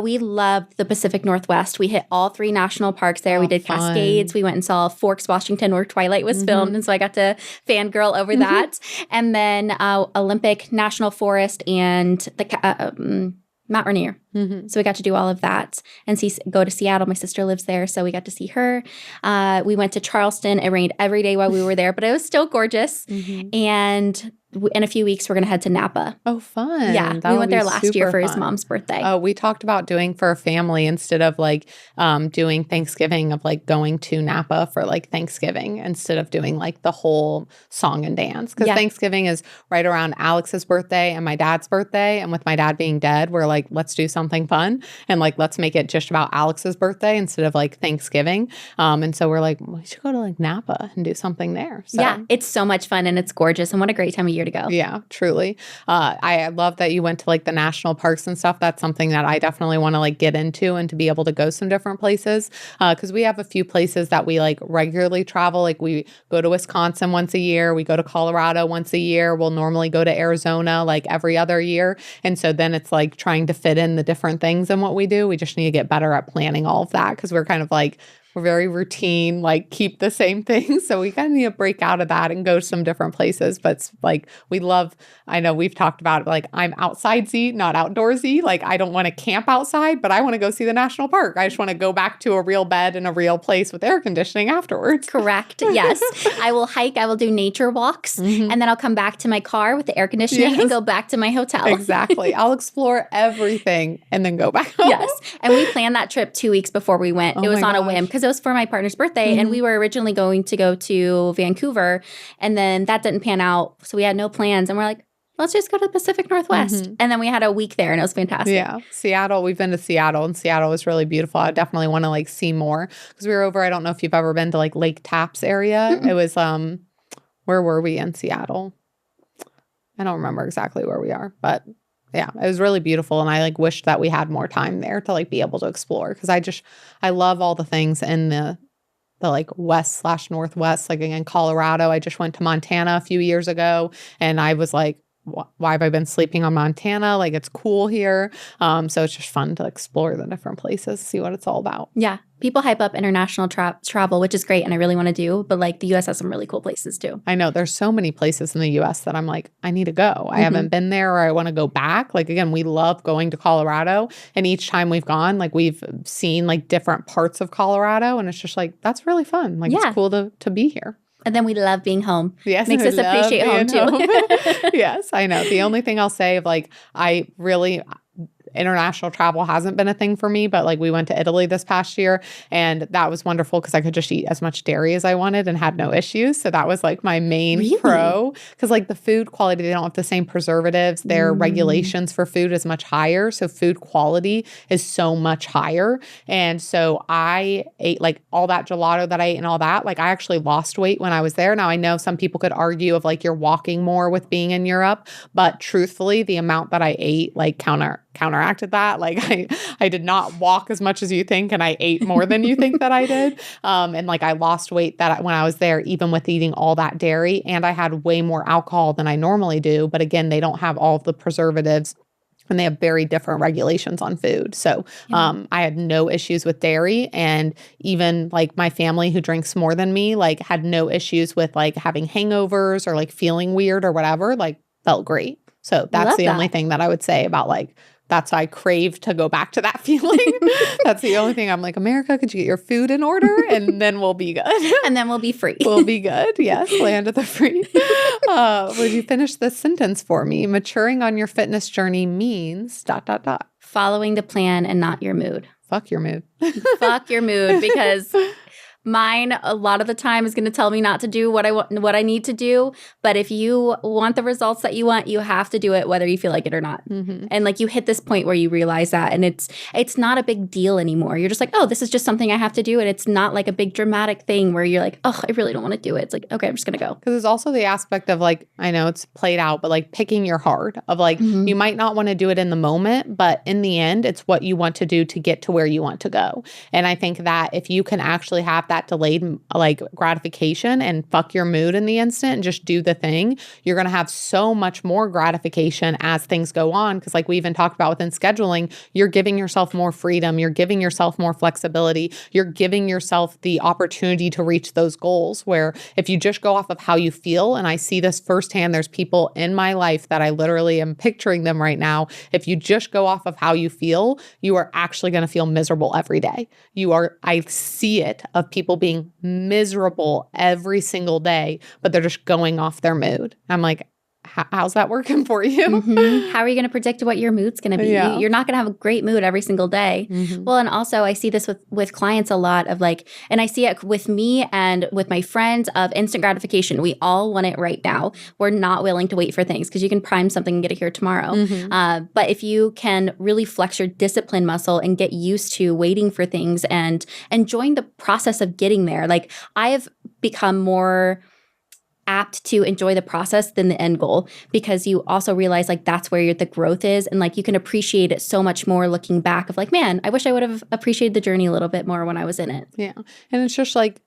We loved the Pacific Northwest. We hit all 3 national parks there. We did Cascades. We went and saw Forks, Washington, where Twilight was filmed. And so I got to fangirl over that. And then Olympic National Forest and the Mount Rainier. So we got to do all of that and go to Seattle. My sister lives there, so we got to see her. We went to Charleston. It rained every day while we were there, but it was still gorgeous. And in a few weeks, we're going to head to Napa. Oh, fun. Yeah, we went there last year for his mom's birthday. Oh, we talked about doing for a family instead of like doing Thanksgiving, of like going to Napa for like Thanksgiving instead of doing like the whole song and dance. Because Thanksgiving is right around Alex's birthday and my dad's birthday. And with my dad being dead, we're like, let's do something fun. And like, let's make it just about Alex's birthday instead of like Thanksgiving. And so we're like, we should go to like Napa and do something there. So. Yeah, it's so much fun and it's gorgeous. And what a great time of year to go. Yeah, truly. I love that you went to like the national parks and stuff. That's something that I definitely want to like get into, and to be able to go some different places. Because we have a few places that we like regularly travel. Like we go to Wisconsin once a year. We go to Colorado once a year. We'll normally go to Arizona like every other year. And so then it's like trying to fit in the different things in what we do. We just need to get better at planning all of that, because we're kind of like, we're very routine, like keep the same things. So we kind of need to break out of that and go to some different places. But like we love, I know we've talked about it, like I'm outsidesy, not outdoorsy. Like I don't want to camp outside, but I want to go see the national park. I just want to go back to a real bed in a real place with air conditioning afterwards. Correct. Yes. I will hike. I will do nature walks. And then I'll come back to my car with the air conditioning and go back to my hotel. Exactly. I'll explore everything and then go back home. Yes. And we planned that trip 2 weeks before we went. It was on a whim, because it was for my partner's birthday, and we were originally going to go to Vancouver, and then that didn't pan out, so we had no plans, and we're like, let's just go to the Pacific Northwest. And then we had a week there, and it was fantastic. Yeah. Seattle, we've been to Seattle, and Seattle was really beautiful. I definitely want to like see more, because we were over, I don't know if you've ever been to like Lake Tapps area. It was, where were we in Seattle? I don't remember exactly where we are, but yeah, it was really beautiful. And I like wished that we had more time there to like be able to explore, because I love all the things in the like west/northwest. Like again, Colorado. I just went to Montana a few years ago, and I was like, why have I been sleeping on Montana? Like it's cool here. So it's just fun to explore the different places, see what it's all about. Yeah. People hype up international travel, which is great, and I really want to do, but like the U.S. has some really cool places too. I know there's so many places in the U.S. that I'm like, I need to go. I haven't been there, or I want to go back. Like again, we love going to Colorado, and each time we've gone, like we've seen like different parts of Colorado, and it's just like, that's really fun. Like it's cool to be here. And then we love being home. Yes. Makes us appreciate home too. Yes, I know. The only thing I'll say of like, international travel hasn't been a thing for me, but like we went to Italy this past year, and that was wonderful because I could just eat as much dairy as I wanted and had no issues. So that was like my main pro, because like the food quality, they don't have the same preservatives. Their regulations for food is much higher. So food quality is so much higher. And so I ate like all that gelato that I ate and all that. Like I actually lost weight when I was there. Now I know some people could argue of like you're walking more with being in Europe, but truthfully, the amount that I ate like counteracted that. Like I did not walk as much as you think, and I ate more than you think that I did. And like I lost weight when I was there, even with eating all that dairy, and I had way more alcohol than I normally do. But again, they don't have all of the preservatives, and they have very different regulations on food. So I had no issues with dairy, and even like my family who drinks more than me, like had no issues with like having hangovers or like feeling weird or whatever, like felt great. So that's the only thing that I would say about like that's why I crave to go back to that feeling. That's the only thing I'm like, America, could you get your food in order? And then we'll be good. And then we'll be free. We'll be good. Yes. Land of the free. Would you finish this sentence for me? Maturing on your fitness journey means ... Following the plan and not your mood. Fuck your mood. Fuck your mood, because mine a lot of the time is going to tell me not to do what I need to do. But if you want the results that you want, you have to do it whether you feel like it or not. Mm-hmm. And like you hit this point where you realize that, and it's not a big deal anymore. You're just like, oh, this is just something I have to do. And it's not like a big dramatic thing where you're like, oh, I really don't want to do it. It's like, okay, I'm just going to go. Because there's also the aspect of like, I know it's played out, but like picking your heart of like, you might not want to do it in the moment, but in the end, it's what you want to do to get to where you want to go. And I think that if you can actually have that delayed like gratification and fuck your mood in the instant and just do the thing, you're going to have so much more gratification as things go on. Because like we even talked about within scheduling, you're giving yourself more freedom. You're giving yourself more flexibility. You're giving yourself the opportunity to reach those goals, where if you just go off of how you feel, and I see this firsthand, there's people in my life that I literally am picturing them right now. If you just go off of how you feel, you are actually going to feel miserable every day. I see it of people being miserable every single day, but they're just going off their mood. I'm like, how's that working for you? Mm-hmm. How are you going to predict what your mood's going to be? Yeah. You're not going to have a great mood every single day. Mm-hmm. Well, and also I see this with clients a lot of like, and I see it with me and with my friends of instant gratification. We all want it right now. We're not willing to wait for things because you can prime something and get it here tomorrow. Mm-hmm. But if you can really flex your discipline muscle and get used to waiting for things and enjoying the process of getting there, like I have become more apt to enjoy the process than the end goal, because you also realize like that's where the growth is, and like you can appreciate it so much more looking back of like, man, I wish I would have appreciated the journey a little bit more when I was in it. Yeah. And it's just like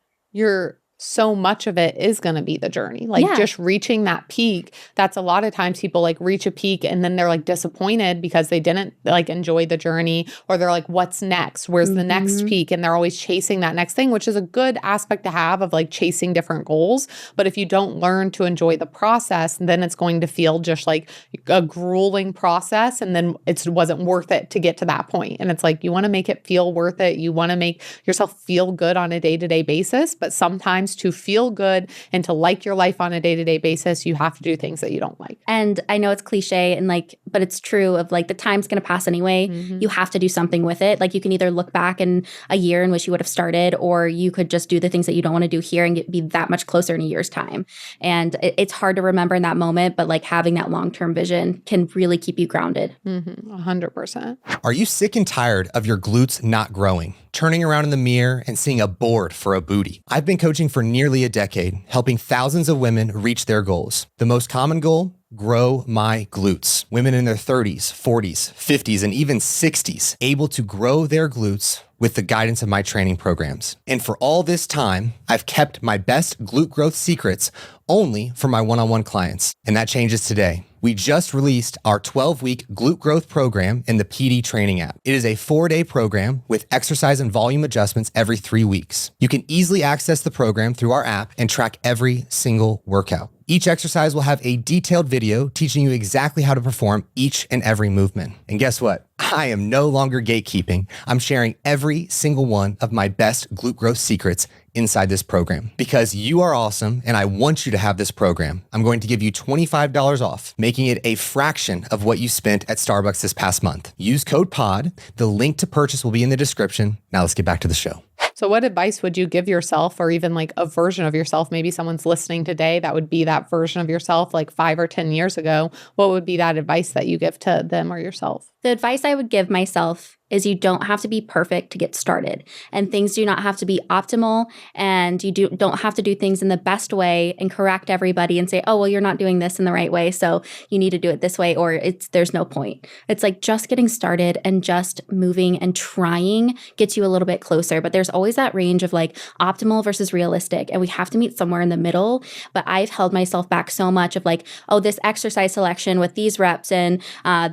so much of it is going to be the journey. Like just reaching that peak. That's a lot of times people like reach a peak and then they're like disappointed because they didn't like enjoy the journey, or they're like, what's next? Where's the next peak? And they're always chasing that next thing, which is a good aspect to have of like chasing different goals. But if you don't learn to enjoy the process, then it's going to feel just like a grueling process. And then it wasn't worth it to get to that point. And it's like, you want to make it feel worth it. You want to make yourself feel good on a day-to-day basis. But sometimes to feel good and to like your life on a day-to-day basis, you have to do things that you don't like. And I know it's cliche and like, but it's true of like the time's going to pass anyway. Mm-hmm. You have to do something with it. Like you can either look back in a year in which you would have started, or you could just do the things that you don't want to do here and be that much closer in a year's time. And it's hard to remember in that moment, but like having that long-term vision can really keep you grounded. 100%. Are you sick and tired of your glutes not growing? Turning around in the mirror and seeing a board for a booty? I've been coaching for nearly a decade, helping thousands of women reach their goals. The most common goal? Grow my glutes. Women in their 30s, 40s, 50s, and even 60s able to grow their glutes with the guidance of my training programs. And for all this time, I've kept my best glute growth secrets only for my one-on-one clients. And that changes today. We just released our 12-week glute growth program in the PD training app. It is a 4-day program with exercise and volume adjustments every 3 weeks. You can easily access the program through our app and track every single workout. Each exercise will have a detailed video teaching you exactly how to perform each and every movement. And guess what? I am no longer gatekeeping. I'm sharing every single one of my best glute growth secrets inside this program. Because you are awesome and I want you to have this program, I'm going to give you $25 off, making it a fraction of what you spent at Starbucks this past month. Use code POD. The link to purchase will be in the description. Now let's get back to the show. So what advice would you give yourself, or even like a version of yourself? Maybe someone's listening today that would be that version of yourself like 5 or 10 years ago. What would be that advice that you give to them or yourself? The advice I would give myself is you don't have to be perfect to get started, and things do not have to be optimal, and you don't have to do things in the best way and correct everybody and say, oh, well, you're not doing this in the right way, so you need to do it this way, or there's no point. It's like just getting started and just moving and trying gets you a little bit closer, but there's always that range of like optimal versus realistic, and we have to meet somewhere in the middle. But I've held myself back so much of like, oh, this exercise selection with these reps and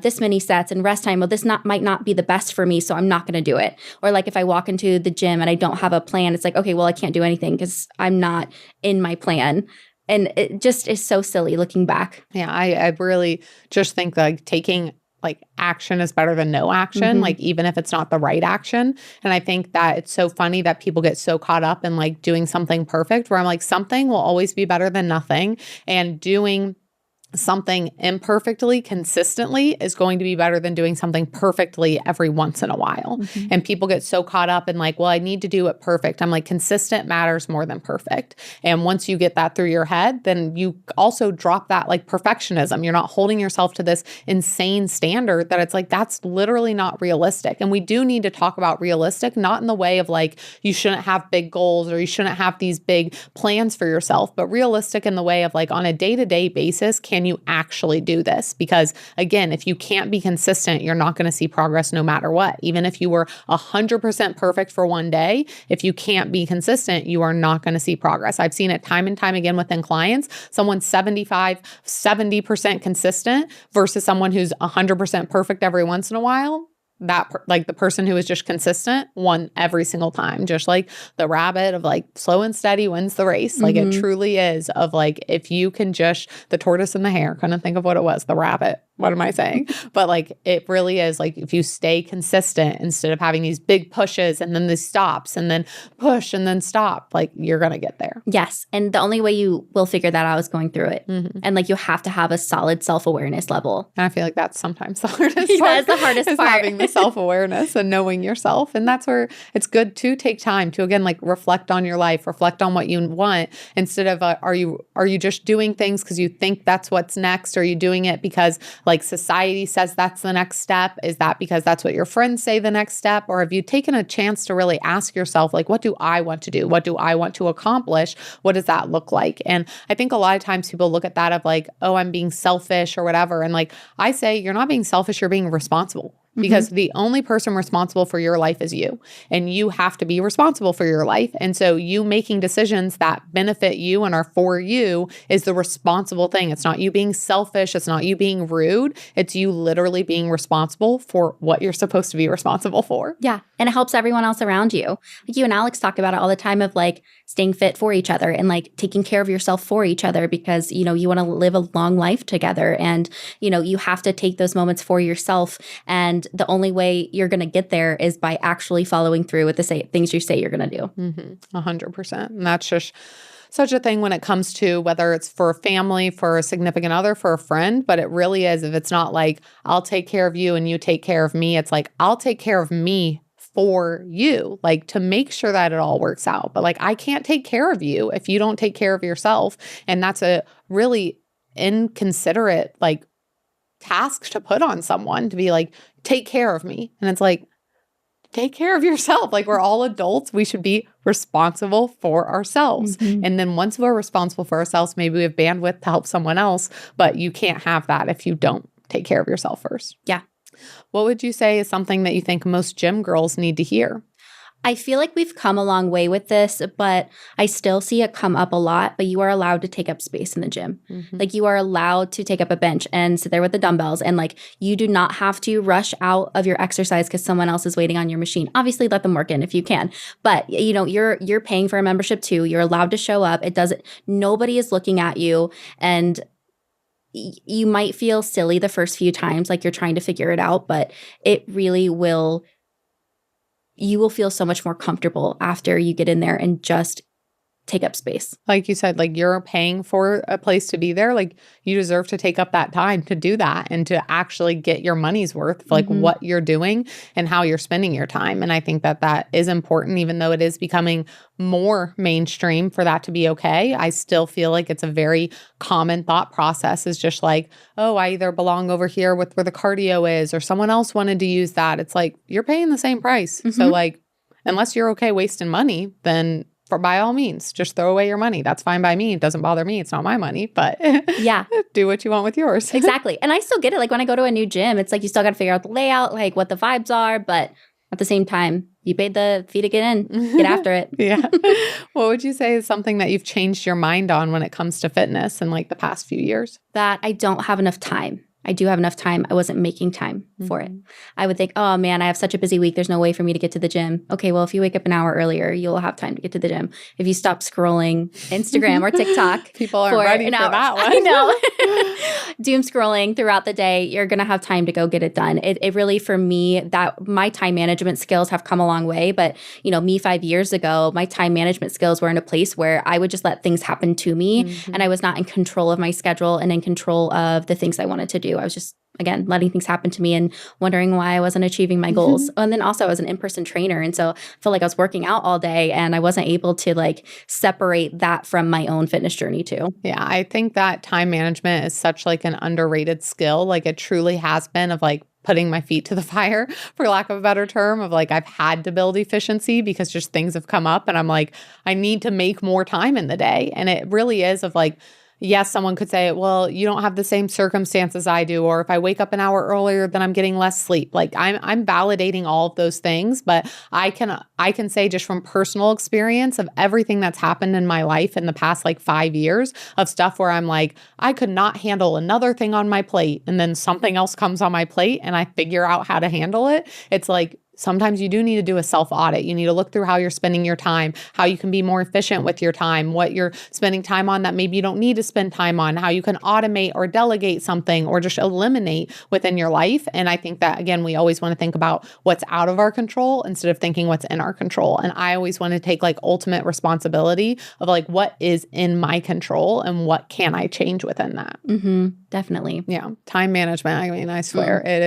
this many sets and rest time, well, this might not be the best for me, so I'm not going to do it. Or like if I walk into the gym and I don't have a plan, it's like, okay, well, I can't do anything because I'm not in my plan. And it just is so silly looking back. Yeah, I really just think like taking like action is better than no action, like even if it's not the right action. And I think that it's so funny that people get so caught up in like doing something perfect, where I'm like, something will always be better than nothing. And doing something imperfectly consistently is going to be better than doing something perfectly every once in a while. And people get so caught up in like, well, I need to do it perfect. I'm like, consistent matters more than perfect. And once you get that through your head, then you also drop that like perfectionism. You're not holding yourself to this insane standard that it's like, that's literally not realistic. And we do need to talk about realistic, not in the way of like, you shouldn't have big goals or you shouldn't have these big plans for yourself, but realistic in the way of like, on a day-to-day basis, can you actually do this? Because again, if you can't be consistent, you're not going to see progress no matter what. Even if you were 100% perfect for one day, if you can't be consistent, you are not going to see progress. I've seen it time and time again within clients. Someone 70% consistent versus someone who's 100% perfect every once in a while. Like the person who is just consistent won every single time, just like the rabbit of like slow and steady wins the race. Like it truly is of like, if you can just the tortoise and the hare, couldn't think of what it was, the rabbit. What am I saying? But like, it really is like, if you stay consistent instead of having these big pushes and then these stops and then push and then stop, like you're going to get there. Yes. And the only way you will figure that out is going through it. And like, you have to have a solid self-awareness level. And I feel like that's sometimes the hardest part. That's the hardest is part. Having the self-awareness and knowing yourself. And that's where it's good to take time to, again, like reflect on your life, reflect on what you want, instead of are you just doing things because you think that's what's next? Are you doing it because like society says that's the next step? Is that because that's what your friends say the next step? Or have you taken a chance to really ask yourself, like, what do I want to do? What do I want to accomplish? What does that look like? And I think a lot of times people look at that of like, oh, I'm being selfish or whatever. And like I say, you're not being selfish, you're being responsible. Because the only person responsible for your life is you, and you have to be responsible for your life. And so you making decisions that benefit you and are for you is the responsible thing. It's not you being selfish. It's not you being rude. It's you literally being responsible for what you're supposed to be responsible for. Yeah. And it helps everyone else around you. Like you and Alex talk about it all the time of like staying fit for each other and like taking care of yourself for each other, because, you know, you want to live a long life together, and, you know, you have to take those moments for yourself. And the only way you're going to get there is by actually following through with the things you say you're going to do. 100%. And that's just such a thing when it comes to whether it's for a family, for a significant other, for a friend, but it really is. If it's not like, I'll take care of you and you take care of me, it's like, I'll take care of me for you, like to make sure that it all works out. But like, I can't take care of you if you don't take care of yourself. And that's a really inconsiderate, like, task to put on someone to be like, take care of me. And it's like, take care of yourself. Like, we're all adults. We should be responsible for ourselves. And then once we're responsible for ourselves, maybe we have bandwidth to help someone else, but you can't have that if you don't take care of yourself first. Yeah. What would you say is something that you think most gym girls need to hear? I feel like we've come a long way with this, but I still see it come up a lot. But you are allowed to take up space in the gym. Like, you are allowed to take up a bench and sit there with the dumbbells. And like, you do not have to rush out of your exercise because someone else is waiting on your machine. Obviously, let them work in if you can. But you know, you're paying for a membership too. You're allowed to show up. Nobody is looking at you. And you might feel silly the first few times, like you're trying to figure it out, but it really will. You will feel so much more comfortable after you get in there and just take up space. Like you said, like, you're paying for a place to be there. Like, you deserve to take up that time to do that and to actually get your money's worth of like what you're doing and how you're spending your time. And I think that that is important, even though it is becoming more mainstream for that to be okay. I still feel like it's a very common thought process, is just like, oh, I either belong over here with where the cardio is, or someone else wanted to use that. It's like, you're paying the same price. So like, unless you're okay wasting money, then by all means, just throw away your money. That's fine by me. It doesn't bother me. It's not my money, but yeah, do what you want with yours. Exactly. And I still get it. Like, when I go to a new gym, it's like, you still got to figure out the layout, like what the vibes are. But at the same time, you paid the fee to get in, get after it. Yeah. What would you say is something that you've changed your mind on when it comes to fitness in like the past few years? That I don't have enough time. I do have enough time. I wasn't making time for it. I would think, oh man, I have such a busy week. There's no way for me to get to the gym. Okay, well, if you wake up an hour earlier, you'll have time to get to the gym. If you stop scrolling Instagram or TikTok, People aren't ready for that one. I know. Doom scrolling throughout the day, you're going to have time to go get it done. It really, for me, that my time management skills have come a long way. But, me 5 years ago, my time management skills were in a place where I would just let things happen to me. And I was not in control of my schedule and in control of the things I wanted to do. I was just, again, letting things happen to me and wondering why I wasn't achieving my goals. And then also I was an in-person trainer. And so I felt like I was working out all day and I wasn't able to separate that from my own fitness journey too. Yeah, I think that time management is such an underrated skill. It truly has been of putting my feet to the fire, for lack of a better term, of I've had to build efficiency because just things have come up and I'm I need to make more time in the day. And it really is of yes, someone could say, well, you don't have the same circumstances I do, or if I wake up an hour earlier, then I'm getting less sleep. I'm validating all of those things, but I can say just from personal experience of everything that's happened in my life in the past 5 years of stuff where I'm I could not handle another thing on my plate, and then something else comes on my plate and I figure out how to handle it. It's sometimes you do need to do a self-audit. You need to look through how you're spending your time, how you can be more efficient with your time, what you're spending time on that maybe you don't need to spend time on, how you can automate or delegate something or just eliminate within your life. And I think that, again, we always want to think about what's out of our control instead of thinking what's in our control. And I always want to take ultimate responsibility of what is in my control and what can I change within that. Definitely. Yeah. Time management. I mean, I swear it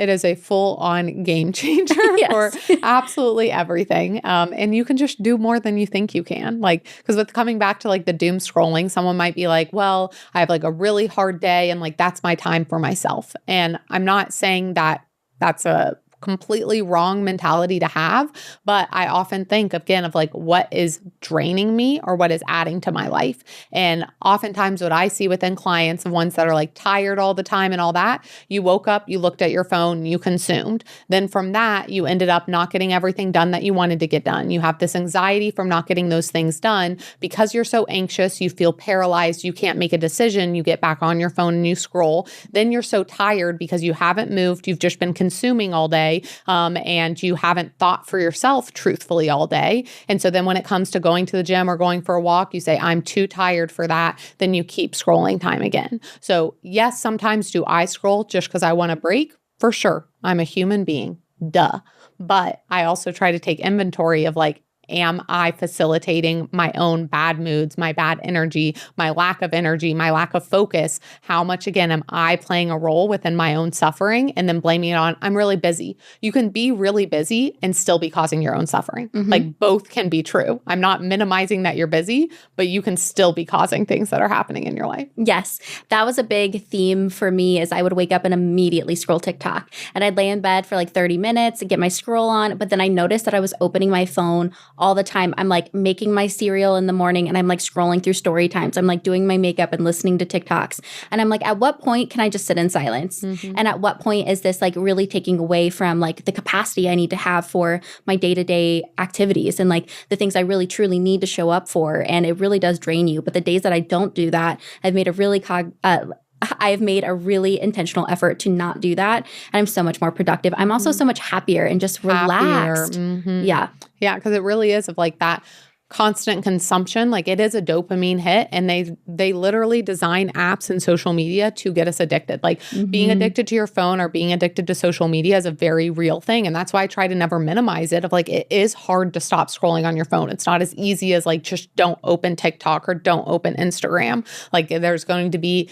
is a full-on game changer for absolutely everything. And you can just do more than you think you can. Because with coming back to the doom scrolling, someone might be well, I have a really hard day and that's my time for myself. And I'm not saying that that's a completely wrong mentality to have, but I often think again of what is draining me or what is adding to my life. And oftentimes what I see within clients of ones that are tired all the time and all that, you woke up, you looked at your phone, you consumed. Then from that, you ended up not getting everything done that you wanted to get done. You have this anxiety from not getting those things done because you're so anxious, you feel paralyzed, you can't make a decision, you get back on your phone and you scroll. Then you're so tired because you haven't moved, you've just been consuming all day. And you haven't thought for yourself truthfully all day. And so then when it comes to going to the gym or going for a walk, you say, I'm too tired for that. Then you keep scrolling time again. So yes, sometimes do I scroll just because I want a break? For sure. I'm a human being. Duh. But I also try to take inventory of am I facilitating my own bad moods, my bad energy, my lack of focus? How much, again, am I playing a role within my own suffering and then blaming it on, I'm really busy. You can be really busy and still be causing your own suffering. Both can be true. I'm not minimizing that you're busy, but you can still be causing things that are happening in your life. Yes. That was a big theme for me is I would wake up and immediately scroll TikTok. And I'd lay in bed for 30 minutes and get my scroll on. But then I noticed that I was opening my phone all the time. I'm making my cereal in the morning and I'm scrolling through story times. I'm doing my makeup and listening to TikToks. And I'm at what point can I just sit in silence? And at what point is this really taking away from the capacity I need to have for my day-to-day activities and the things I really truly need to show up for? And it really does drain you. But the days that I don't do that, I've made a really intentional effort to not do that. And I'm so much more productive. I'm also so much happier and just relaxed. Yeah. Yeah, because it really is of that constant consumption. It is a dopamine hit, and they literally design apps and social media to get us addicted. Being addicted to your phone or being addicted to social media is a very real thing. And that's why I try to never minimize it of it is hard to stop scrolling on your phone. It's not as easy as just don't open TikTok or don't open Instagram. There's going to be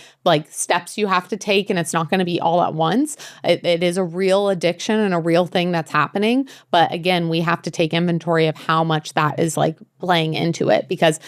steps you have to take, and it's not going to be all at once. It is a real addiction and a real thing that's happening. But again, we have to take inventory of how much that is playing into it, because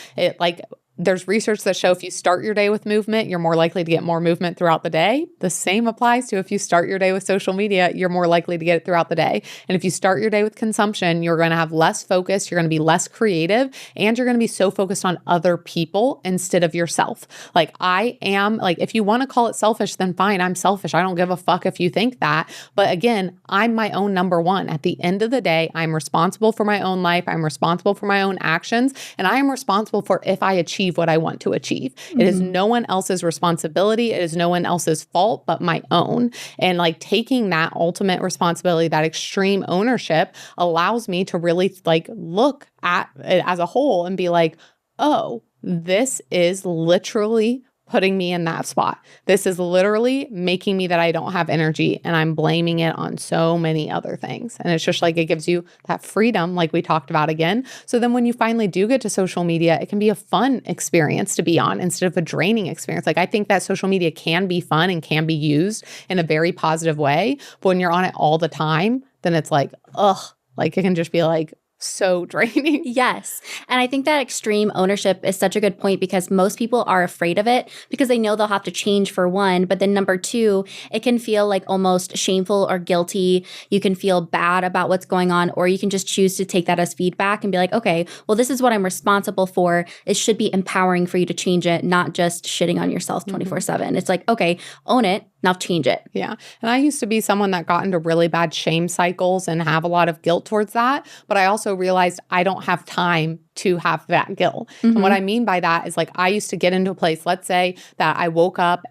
there's research that show if you start your day with movement, you're more likely to get more movement throughout the day. The same applies to if you start your day with social media, you're more likely to get it throughout the day. And if you start your day with consumption, you're going to have less focus, you're going to be less creative, and you're going to be so focused on other people instead of yourself. I am, if you want to call it selfish, then fine, I'm selfish. I don't give a fuck if you think that. But again, I'm my own number one. At the end of the day, I'm responsible for my own life. I'm responsible for my own actions, and I am responsible for if I achieve achieve what I want to achieve. It is no one else's responsibility. It is no one else's fault but my own. And like taking that ultimate responsibility, that extreme ownership allows me to really like look at it as a whole and be like, oh, this is literally putting me in that spot. This is literally making me that I don't have energy, and I'm blaming it on so many other things. And it's just like, it gives you that freedom, like we talked about again. So then when you finally do get to social media, it can be a fun experience to be on instead of a draining experience. Like I think that social media can be fun and can be used in a very positive way. But when you're on it all the time, then it's like, ugh, like it can just be like, so draining. Yes. And I think that extreme ownership is such a good point because most people are afraid of it because they know they'll have to change for one. But then number two, it can feel like almost shameful or guilty. You can feel bad about what's going on, or you can just choose to take that as feedback and be like, okay, well, this is what I'm responsible for. It should be empowering for you to change it, not just shitting on yourself 24/7. It's like, okay, own it. Now change it. Yeah. And I used to be someone that got into really bad shame cycles and have a lot of guilt towards that. But I also realized I don't have time to have that guilt. And what I mean by that is like, I used to get into a place, let's say that I woke up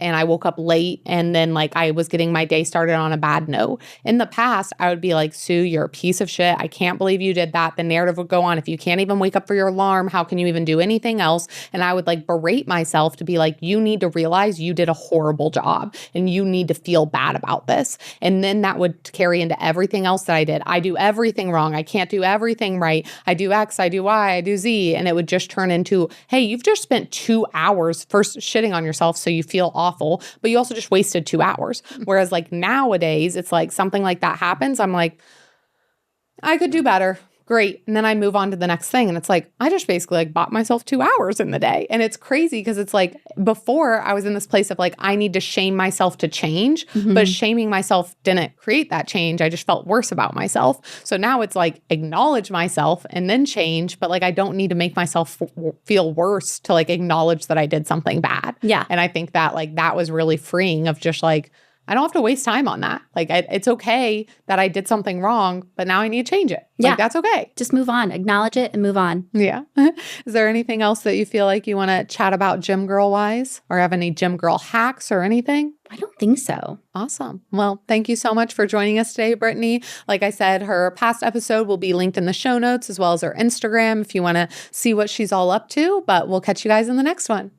late and then like I was getting my day started on a bad note. In the past, I would be like, Sue, you're a piece of shit. I can't believe you did that. The narrative would go on. If you can't even wake up for your alarm, how can you even do anything else? And I would like berate myself to be like, you need to realize you did a horrible job and you need to feel bad about this. And then that would carry into everything else that I did. I do everything wrong. I can't do everything right. I do X, I do Y, I do Z. And it would just turn into, hey, you've just spent 2 hours first shitting on yourself so you feel awful, but you also just wasted 2 hours. Whereas like nowadays, it's like something like that happens. I'm like, I could do better. Great. And then I move on to the next thing. And it's like, I just basically like bought myself 2 hours in the day. And it's crazy because it's like before I was in this place of like, I need to shame myself to change, but shaming myself didn't create that change. I just felt worse about myself. So now it's like acknowledge myself and then change. But like, I don't need to make myself feel worse to like acknowledge that I did something bad. Yeah. And I think that like, that was really freeing of just like, I don't have to waste time on that. Like, it's okay that I did something wrong, but now I need to change it. Yeah. Like, that's okay. Just move on, acknowledge it and move on. Yeah. Is there anything else that you feel like you want to chat about gym girl wise, or have any gym girl hacks or anything? I don't think so. Awesome. Well, thank you so much for joining us today, Brittany. Like I said, her past episode will be linked in the show notes as well as her Instagram if you want to see what she's all up to, but we'll catch you guys in the next one.